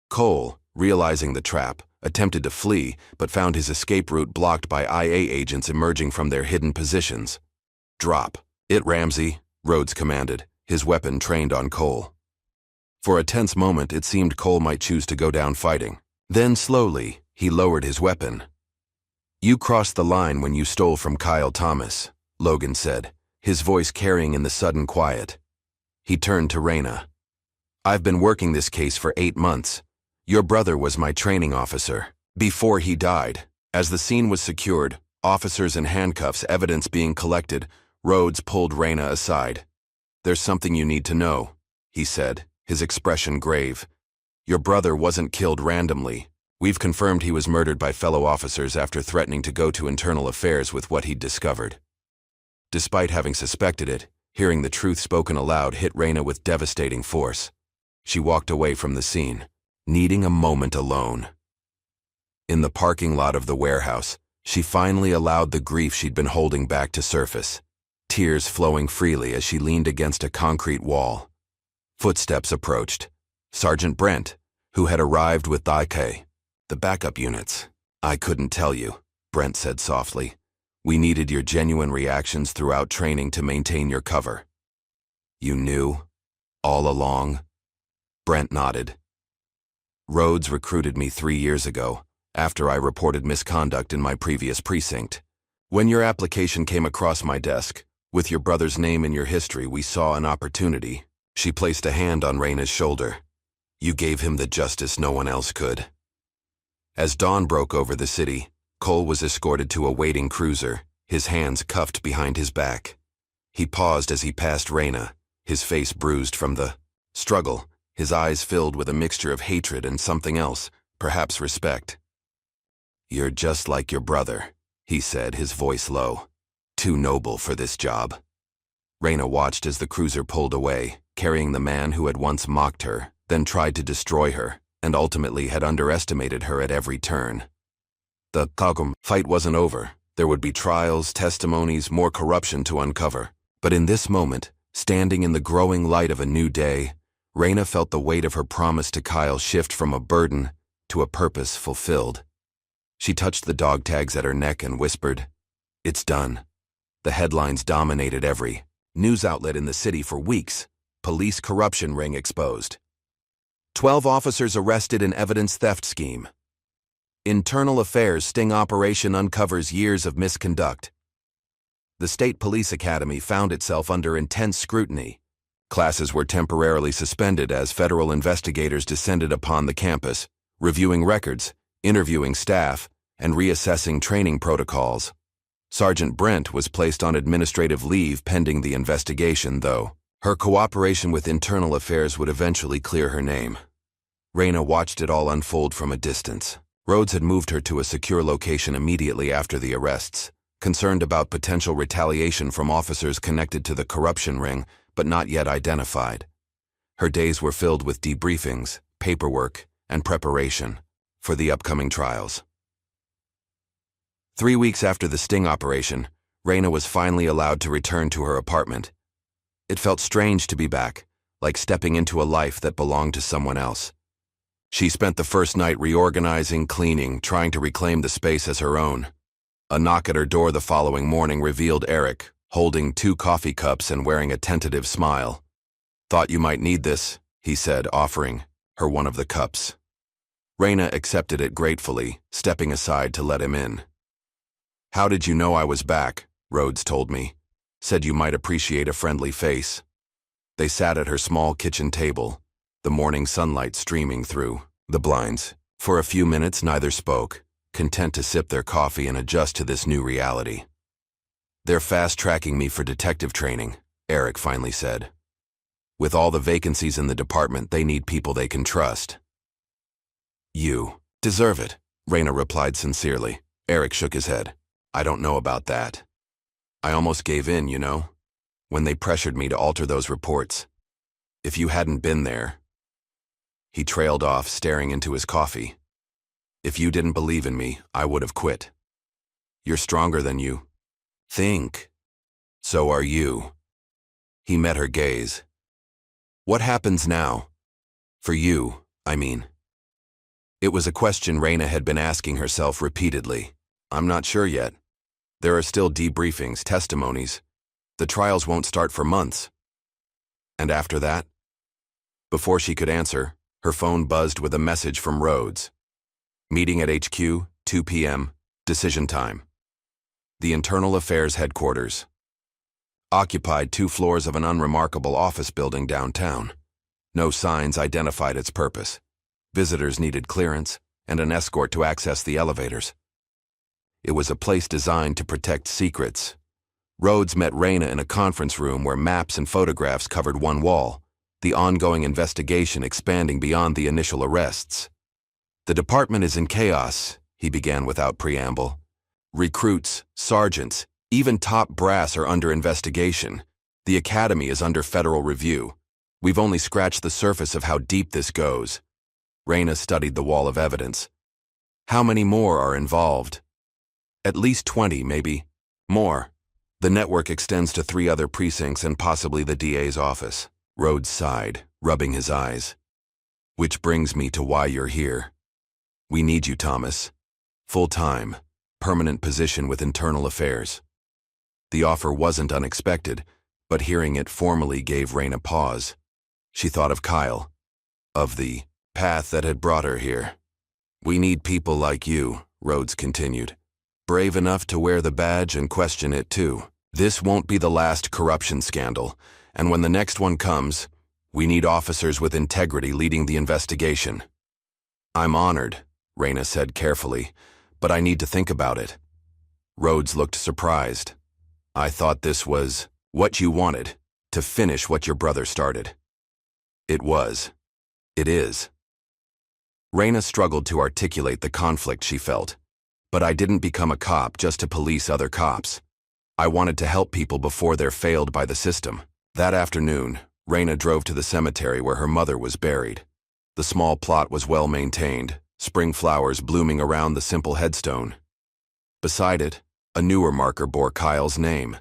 A: Cole, realizing the trap, attempted to flee, but found his escape route blocked by IA agents emerging from their hidden positions. "Drop it, Ramsey," Rhodes commanded, his weapon trained on Cole. For a tense moment, it seemed Cole might choose to go down fighting. Then, slowly, he lowered his weapon. "You crossed the line when you stole from Kyle Thomas," Logan said, his voice carrying in the sudden quiet. He turned to Reyna. "I've been working this case for 8 months. Your brother was my training officer. Before he died, as the scene was secured, officers in handcuffs, evidence being collected, Rhodes pulled Reyna aside. "There's something you need to know," he said, his expression grave. "Your brother wasn't killed randomly. We've confirmed he was murdered by fellow officers after threatening to go to internal affairs with what he'd discovered." Despite having suspected it, hearing the truth spoken aloud hit Reyna with devastating force. She walked away from the scene, needing a moment alone. In the parking lot of the warehouse, she finally allowed the grief she'd been holding back to surface, tears flowing freely as she leaned against a concrete wall. Footsteps approached. Sergeant Brent, who had arrived with the backup units. "I couldn't tell you," Brent said softly. "We needed your genuine reactions throughout training to maintain your cover." "You knew? All along?" Brent nodded. "Rhodes recruited me 3 years ago, after I reported misconduct in my previous precinct. When your application came across my desk, with your brother's name in your history, we saw an opportunity." She placed a hand on Reyna's shoulder. "You gave him the justice no one else could." As dawn broke over the city, Cole was escorted to a waiting cruiser, his hands cuffed behind his back. He paused as he passed Reyna, his face bruised from the struggle, his eyes filled with a mixture of hatred and something else, perhaps respect. "You're just like your brother," he said, his voice low. "Too noble for this job." Reyna watched as the cruiser pulled away, carrying the man who had once mocked her, then tried to destroy her, and ultimately had underestimated her at every turn. The fight wasn't over. There would be trials, testimonies, more corruption to uncover. But in this moment, standing in the growing light of a new day, Reyna felt the weight of her promise to Kyle shift from a burden to a purpose fulfilled. She touched the dog tags at her neck and whispered, "It's done." The headlines dominated every news outlet in the city for weeks. Police corruption ring exposed. 12 officers arrested in evidence theft scheme. Internal Affairs sting operation uncovers years of misconduct. The State Police Academy found itself under intense scrutiny. Classes were temporarily suspended as federal investigators descended upon the campus, reviewing records, interviewing staff, and reassessing training protocols. Sergeant Brent was placed on administrative leave pending the investigation, though. Her cooperation with Internal Affairs would eventually clear her name. Reyna watched it all unfold from a distance. Rhodes had moved her to a secure location immediately after the arrests, concerned about potential retaliation from officers connected to the corruption ring, but not yet identified. Her days were filled with debriefings, paperwork, and preparation for the upcoming trials. 3 weeks after the sting operation, Reyna was finally allowed to return to her apartment. It felt strange to be back, like stepping into a life that belonged to someone else. She spent the first night reorganizing, cleaning, trying to reclaim the space as her own. A knock at her door the following morning revealed Eric, holding 2 coffee cups and wearing a tentative smile. "Thought you might need this," he said, offering her one of the cups. Reyna accepted it gratefully, stepping aside to let him in. "How did you know I was back?" Rhodes told me. "Said you might appreciate a friendly face." They sat at her small kitchen table, the morning sunlight streaming through the blinds. For a few minutes neither spoke, content to sip their coffee and adjust to this new reality. "They're fast-tracking me for detective training," Eric finally said. "With all the vacancies in the department, they need people they can trust." "You deserve it," Reyna replied sincerely. Eric shook his head. "I don't know about that. I almost gave in, you know, when they pressured me to alter those reports. If you hadn't been there..." He trailed off, staring into his coffee. "If you didn't believe in me, I would have quit. You're stronger than you think. So are you." He met her gaze. "What happens now? For you, I mean." It was a question Reyna had been asking herself repeatedly. "I'm not sure yet. There are still debriefings, testimonies. The trials won't start for months." "And after that?" Before she could answer, her phone buzzed with a message from Rhodes. "Meeting at HQ, 2 p.m., decision time. The Internal Affairs headquarters." occupied 2 floors of an unremarkable office building downtown. No signs identified its purpose. Visitors needed clearance and an escort to access the elevators. It was a place designed to protect secrets. Rhodes met Raina in a conference room where maps and photographs covered one wall, the ongoing investigation expanding beyond the initial arrests. "The department is in chaos," he began without preamble. "Recruits, sergeants, even top brass are under investigation. The academy is under federal review. We've only scratched the surface of how deep this goes." Raina studied the wall of evidence. "How many more are involved?" "At least 20, maybe. More. The network extends to 3 other precincts and possibly the DA's office." Rhodes sighed, rubbing his eyes. "Which brings me to why you're here. We need you, Thomas. Full-time, permanent position with internal affairs." The offer wasn't unexpected, but hearing it formally gave Raina pause. She thought of Kyle, of the path that had brought her here. "We need people like you," Rhodes continued. "Brave enough to wear the badge and question it too. This won't be the last corruption scandal, and when the next one comes, we need officers with integrity leading the investigation." "I'm honored," Raina said carefully, "but I need to think about it." Rhodes looked surprised. "I thought this was what you wanted, to finish what your brother started." "It was. It is." Raina struggled to articulate the conflict she felt. "But I didn't become a cop just to police other cops. I wanted to help people before they're failed by the system." That afternoon, Raina drove to the cemetery where her mother was buried. The small plot was well maintained, spring flowers blooming around the simple headstone. Beside it, a newer marker bore Kyle's name.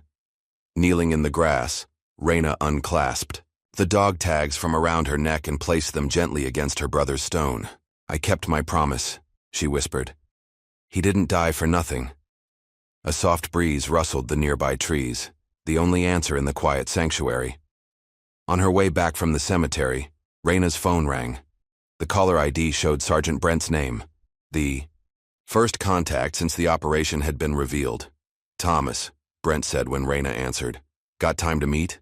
A: Kneeling in the grass, Raina unclasped the dog tags from around her neck and placed them gently against her brother's stone. "I kept my promise," she whispered. "He didn't die for nothing." A soft breeze rustled the nearby trees, the only answer in the quiet sanctuary. On her way back from the cemetery, Raina's phone rang. The caller ID showed Sergeant Brent's name, the first contact since the operation had been revealed. "Thomas," Brent said when Raina answered. "Got time to meet?"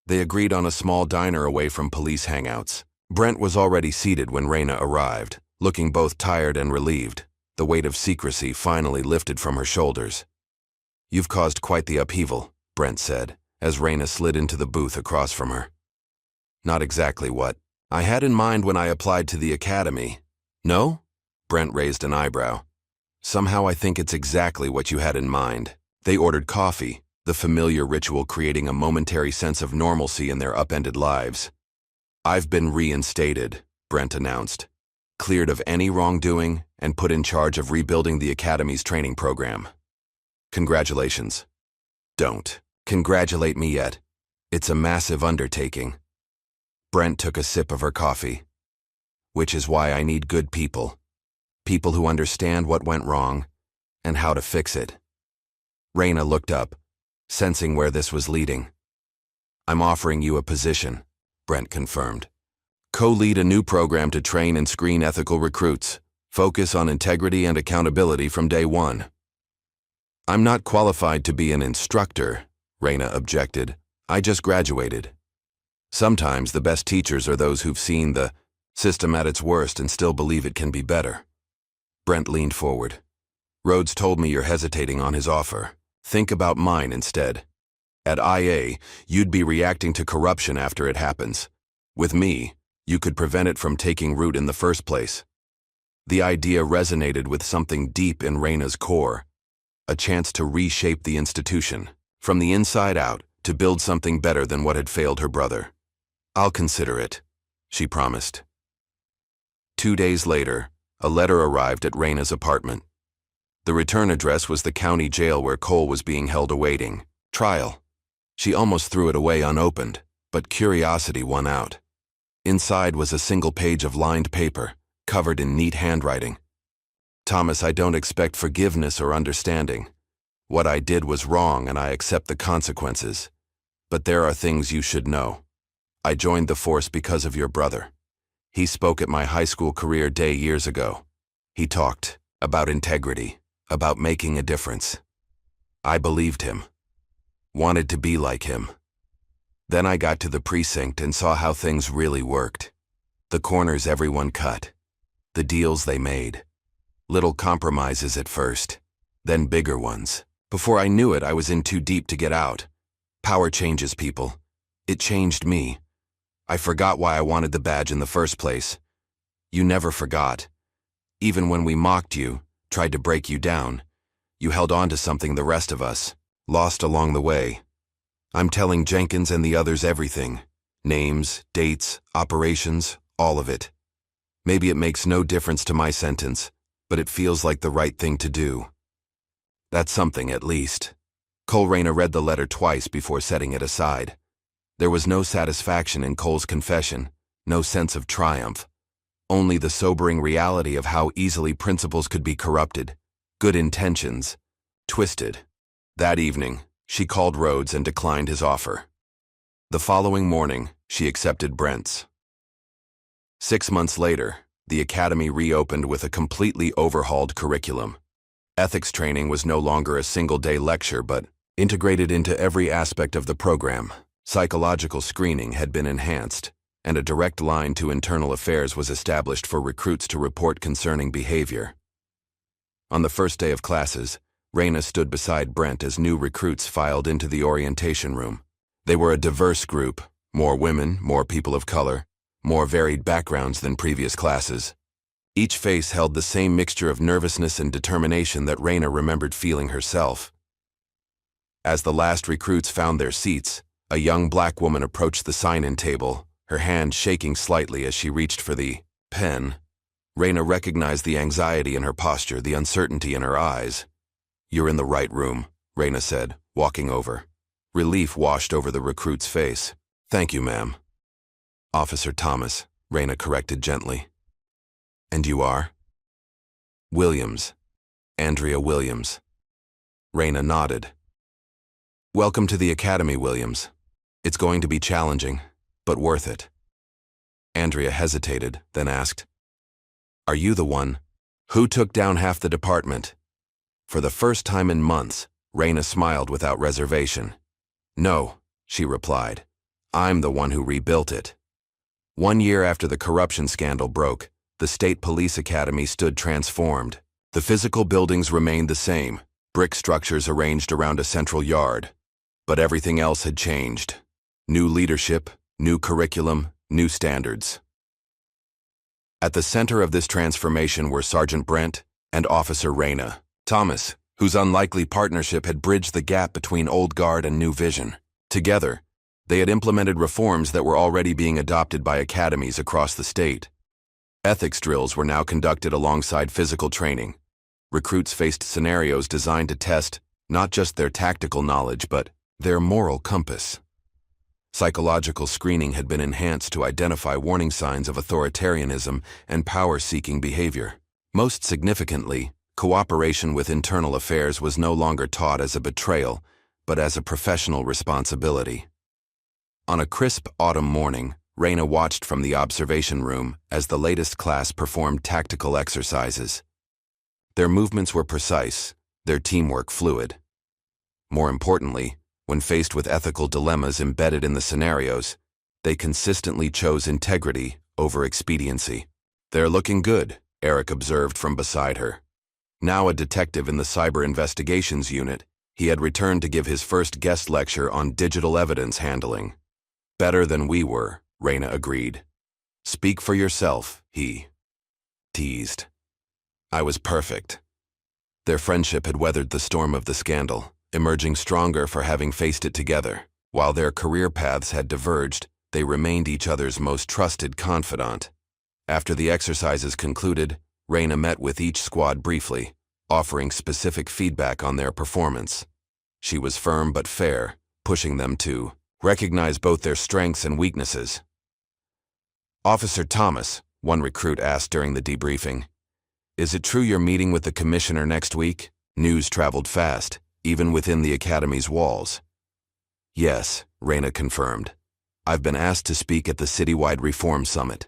A: They agreed on a small diner away from police hangouts. Brent was already seated when Raina arrived, looking both tired and relieved, the weight of secrecy finally lifted from her shoulders. "You've caused quite the upheaval," Brent said, as Raina slid into the booth across from her. "Not exactly what I had in mind when I applied to the academy." "No?" Brent raised an eyebrow. "Somehow I think it's exactly what you had in mind." They ordered coffee, the familiar ritual creating a momentary sense of normalcy in their upended lives. "I've been reinstated," Brent announced, "cleared of any wrongdoing and put in charge of rebuilding the academy's training program." "Congratulations." "Don't congratulate me yet. It's a massive undertaking." Brent took a sip of her coffee. "Which is why I need good people. People who understand what went wrong and how to fix it." Raina looked up, sensing where this was leading. "I'm offering you a position," Brent confirmed. "Co-lead a new program to train and screen ethical recruits. Focus on integrity and accountability from day one." "I'm not qualified to be an instructor," Raina objected. "I just graduated." "Sometimes the best teachers are those who've seen the system at its worst and still believe it can be better." Brent leaned forward. "Rhodes told me you're hesitating on his offer. Think about mine instead. At IA, you'd be reacting to corruption after it happens. With me, you could prevent it from taking root in the first place." The idea resonated with something deep in Raina's core, a chance to reshape the institution, from the inside out, to build something better than what had failed her brother. "I'll consider it," she promised. 2 days later, a letter arrived at Raina's apartment. The return address was the county jail where Cole was being held awaiting trial. She almost threw it away unopened, but curiosity won out. Inside was a single page of lined paper, covered in neat handwriting. "Thomas, I don't expect forgiveness or understanding. What I did was wrong and I accept the consequences. But there are things you should know. I joined the force because of your brother. He spoke at my high school career day years ago. He talked about integrity, about making a difference. I believed him. Wanted to be like him. Then I got to the precinct and saw how things really worked. The corners everyone cut. The deals they made. Little compromises at first, then bigger ones. Before I knew it, I was in too deep to get out. Power changes people. It changed me. I forgot why I wanted the badge in the first place. You never forgot. Even when we mocked you, tried to break you down, you held on to something the rest of us lost along the way. I'm telling Jenkins and the others everything. Names, dates, operations, all of it. Maybe it makes no difference to my sentence, but it feels like the right thing to do. That's something, at least. Cole Rayna read the letter twice before setting it aside. There was no satisfaction in Cole's confession, no sense of triumph. Only the sobering reality of how easily principles could be corrupted, good intentions, twisted. That evening, she called Rhodes and declined his offer. The following morning, she accepted Brent's. 6 months later, the academy reopened with a completely overhauled curriculum. Ethics training was no longer a single-day lecture, but integrated into every aspect of the program. Psychological screening had been enhanced, and a direct line to internal affairs was established for recruits to report concerning behavior. On the first day of classes, Rayna stood beside Brent as new recruits filed into the orientation room. They were a diverse group, more women, more people of color, more varied backgrounds than previous classes. Each face held the same mixture of nervousness and determination that Rayna remembered feeling herself. As the last recruits found their seats, a young black woman approached the sign-in table, her hand shaking slightly as she reached for the pen. Rayna recognized the anxiety in her posture, the uncertainty in her eyes. "You're in the right room," Rayna said, walking over. Relief washed over the recruit's face. "Thank you, ma'am." "Officer Thomas," Rayna corrected gently. "And you are?" "Williams. Andrea Williams." Rayna nodded. "Welcome to the academy, Williams. It's going to be challenging, but worth it." Andrea hesitated, then asked, "Are you the one who took down half the department?" For the first time in months, Rayna smiled without reservation. "No," she replied. "I'm the one who rebuilt it." 1 year after the corruption scandal broke, the State Police Academy stood transformed. The physical buildings remained the same, brick structures arranged around a central yard. But everything else had changed. New leadership, new curriculum, new standards. At the center of this transformation were Sergeant Brent and Officer Rayna Thomas, whose unlikely partnership had bridged the gap between old guard and new vision. Together, they had implemented reforms that were already being adopted by academies across the state. Ethics drills were now conducted alongside physical training. Recruits faced scenarios designed to test not just their tactical knowledge, but their moral compass. Psychological screening had been enhanced to identify warning signs of authoritarianism and power-seeking behavior. Most significantly, cooperation with internal affairs was no longer taught as a betrayal, but as a professional responsibility. On a crisp autumn morning, Rayna watched from the observation room as the latest class performed tactical exercises. Their movements were precise, their teamwork fluid. More importantly, when faced with ethical dilemmas embedded in the scenarios, they consistently chose integrity over expediency. "They're looking good," Eric observed from beside her. Now a detective in the Cyber Investigations Unit, he had returned to give his first guest lecture on digital evidence handling. "Better than we were," Rayna agreed. "Speak for yourself," he teased. "I was perfect." Their friendship had weathered the storm of the scandal, emerging stronger for having faced it together. While their career paths had diverged, they remained each other's most trusted confidant. After the exercises concluded, Rayna met with each squad briefly, offering specific feedback on their performance. She was firm but fair, pushing them to recognize both their strengths and weaknesses. "Officer Thomas," one recruit asked during the debriefing, "is it true you're meeting with the commissioner next week?" News traveled fast, even within the academy's walls. "Yes," Rayna confirmed. "I've been asked to speak at the citywide reform summit."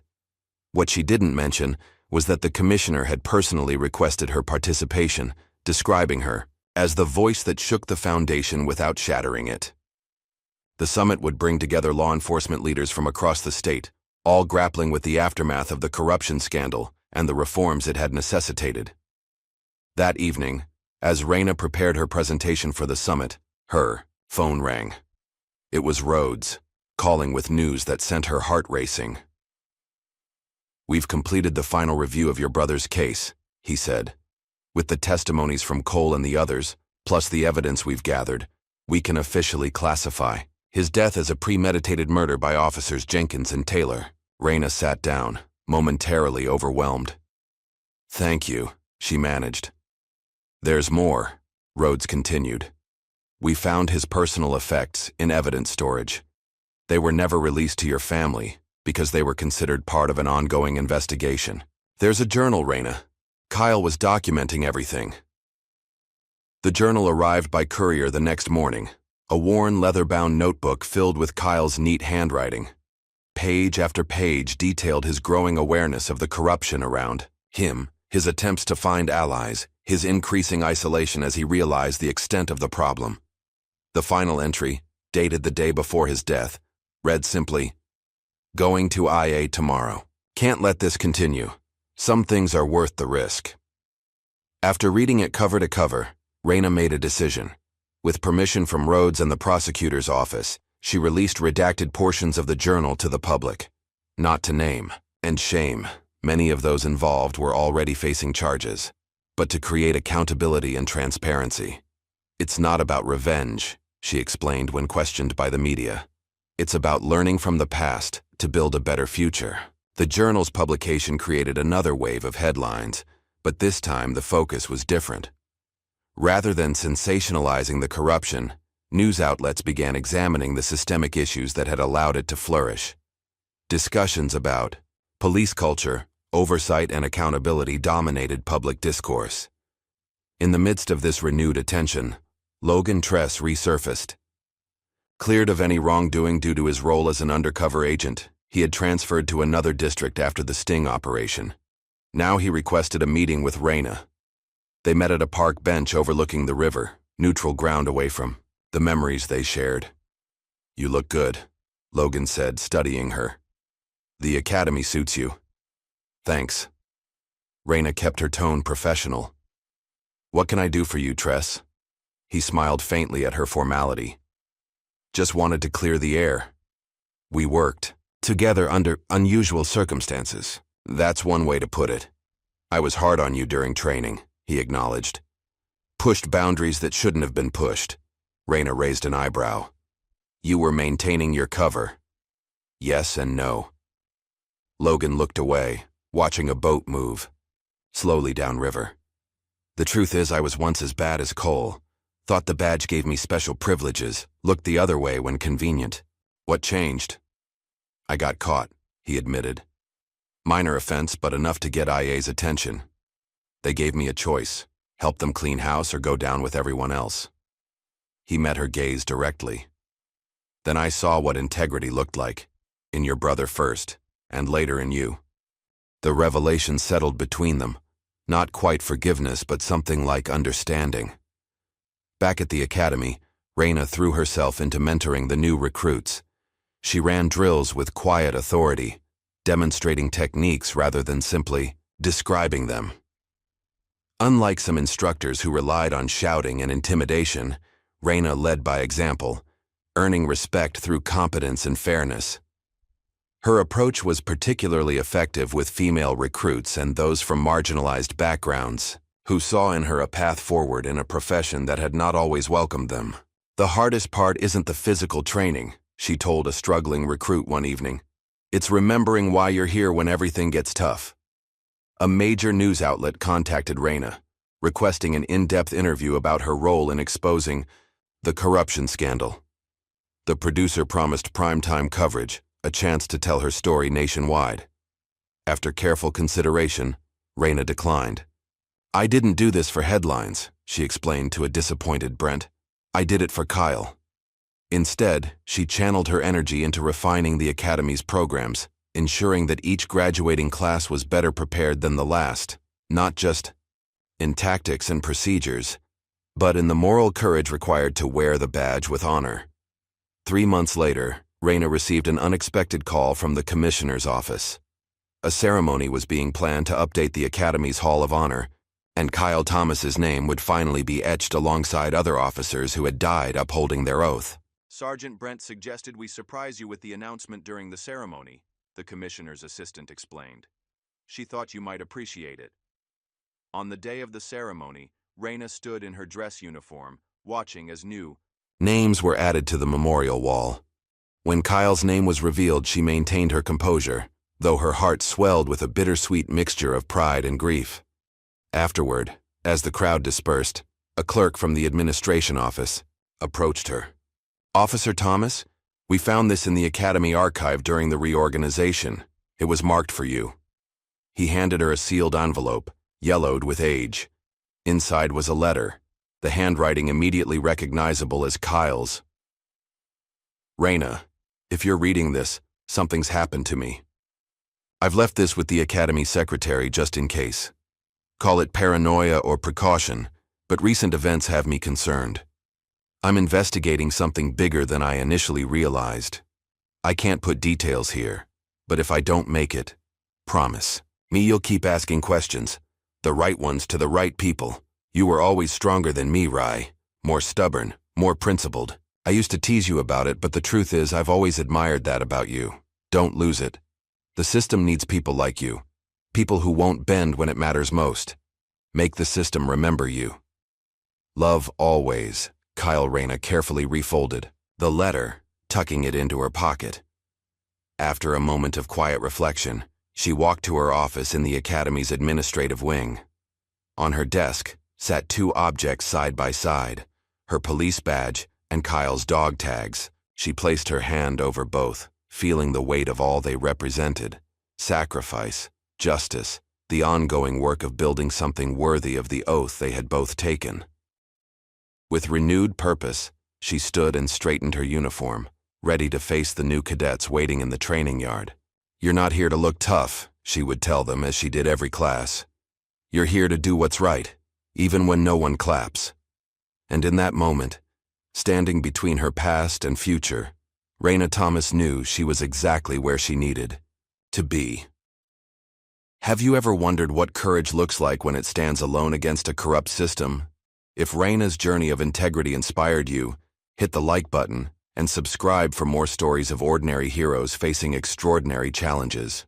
A: What she didn't mention was that the commissioner had personally requested her participation, describing her as the voice that shook the foundation without shattering it. The summit would bring together law enforcement leaders from across the state, all grappling with the aftermath of the corruption scandal and the reforms it had necessitated. That evening, as Raina prepared her presentation for the summit, her phone rang. It was Rhodes, calling with news that sent her heart racing. "We've completed the final review of your brother's case," he said. "With the testimonies from Cole and the others, plus the evidence we've gathered, we can officially classify his death as a premeditated murder by officers Jenkins and Taylor." Raina sat down, momentarily overwhelmed. "Thank you," she managed. "There's more," Rhodes continued. "We found his personal effects in evidence storage. They were never released to your family because they were considered part of an ongoing investigation. There's a journal, Raina. Kyle was documenting everything." The journal arrived by courier the next morning, a worn leather-bound notebook filled with Kyle's neat handwriting. Page after page detailed his growing awareness of the corruption around him, his attempts to find allies, his increasing isolation as he realized the extent of the problem. The final entry, dated the day before his death, read simply, "Going to IA tomorrow. Can't let this continue. Some things are worth the risk." After reading it cover to cover, Raina made a decision. With permission from Rhodes and the prosecutor's office, she released redacted portions of the journal to the public. Not to name and shame many of those involved were already facing charges, but to create accountability and transparency. "It's not about revenge," she explained when questioned by the media. "It's about learning from the past to build a better future." The journal's publication created another wave of headlines, but this time the focus was different. Rather than sensationalizing the corruption, news outlets began examining the systemic issues that had allowed it to flourish. Discussions about police culture, oversight, and accountability dominated public discourse. In the midst of this renewed attention, Logan Tress resurfaced. Cleared of any wrongdoing due to his role as an undercover agent, he had transferred to another district after the sting operation. Now he requested a meeting with Raina. They met at a park bench overlooking the river, neutral ground away from the memories they shared. "You look good," Logan said, studying her. "The academy suits you." "Thanks." Raina kept her tone professional. "What can I do for you, Tress?" He smiled faintly at her formality. "Just wanted to clear the air. We worked together under unusual circumstances. That's one way to put it. I was hard on you during training," he acknowledged. "Pushed boundaries that shouldn't have been pushed." Raina raised an eyebrow. "You were maintaining your cover." "Yes and no." Logan looked away, watching a boat move slowly downriver. "The truth is I was once as bad as Cole. Thought the badge gave me special privileges, looked the other way when convenient. What changed?" "I got caught," he admitted. "Minor offense, but enough to get IA's attention. They gave me a choice, help them clean house or go down with everyone else." He met her gaze directly. "Then I saw what integrity looked like, in your brother first, and later in you." The revelation settled between them, not quite forgiveness but something like understanding. Back at the academy, Raina threw herself into mentoring the new recruits. She ran drills with quiet authority, demonstrating techniques rather than simply describing them. Unlike some instructors who relied on shouting and intimidation, Raina led by example, earning respect through competence and fairness. Her approach was particularly effective with female recruits and those from marginalized backgrounds, who saw in her a path forward in a profession that had not always welcomed them. "The hardest part isn't the physical training," she told a struggling recruit one evening. "It's remembering why you're here when everything gets tough." A major news outlet contacted Raina, requesting an in-depth interview about her role in exposing the corruption scandal. The producer promised primetime coverage, a chance to tell her story nationwide. After careful consideration, Raina declined. "I didn't do this for headlines," she explained to a disappointed Brent. "I did it for Kyle." Instead, she channeled her energy into refining the academy's programs, ensuring that each graduating class was better prepared than the last, not just in tactics and procedures, but in the moral courage required to wear the badge with honor. 3 months later, Raina received an unexpected call from the commissioner's office. A ceremony was being planned to update the Academy's Hall of Honor, and Kyle Thomas's name would finally be etched alongside other officers who had died upholding their oath. "Sergeant Brent suggested we surprise you with the announcement during the ceremony," the commissioner's assistant explained. "She thought you might appreciate it." On the day of the ceremony, Raina stood in her dress uniform, watching as new names were added to the memorial wall. When Kyle's name was revealed, she maintained her composure, though her heart swelled with a bittersweet mixture of pride and grief. Afterward, as the crowd dispersed, a clerk from the administration office approached her. "Officer Thomas, we found this in the Academy archive during the reorganization. It was marked for you." He handed her a sealed envelope, yellowed with age. Inside was a letter, the handwriting immediately recognizable as Kyle's. "Raina, if you're reading this, something's happened to me. I've left this with the Academy secretary just in case. Call it paranoia or precaution, but recent events have me concerned. I'm investigating something bigger than I initially realized. I can't put details here, but if I don't make it, promise me you'll keep asking questions, the right ones to the right people. You were always stronger than me, Rai, more stubborn, more principled. I used to tease you about it, but the truth is I've always admired that about you. Don't lose it. The system needs people like you, people who won't bend when it matters most. Make the system remember you. Love always." Kyle. Raina carefully refolded the letter, tucking it into her pocket. After a moment of quiet reflection, she walked to her office in the Academy's administrative wing. On her desk sat 2 objects side by side, her police badge and Kyle's dog tags. She placed her hand over both, feeling the weight of all they represented: sacrifice, justice, the ongoing work of building something worthy of the oath they had both taken. With renewed purpose, she stood and straightened her uniform, ready to face the new cadets waiting in the training yard. "You're not here to look tough," she would tell them as she did every class. "You're here to do what's right, even when no one claps." And in that moment, standing between her past and future, Raina Thomas knew she was exactly where she needed to be. Have you ever wondered what courage looks like when it stands alone against a corrupt system? If Raina's journey of integrity inspired you, hit the like button and subscribe for more stories of ordinary heroes facing extraordinary challenges.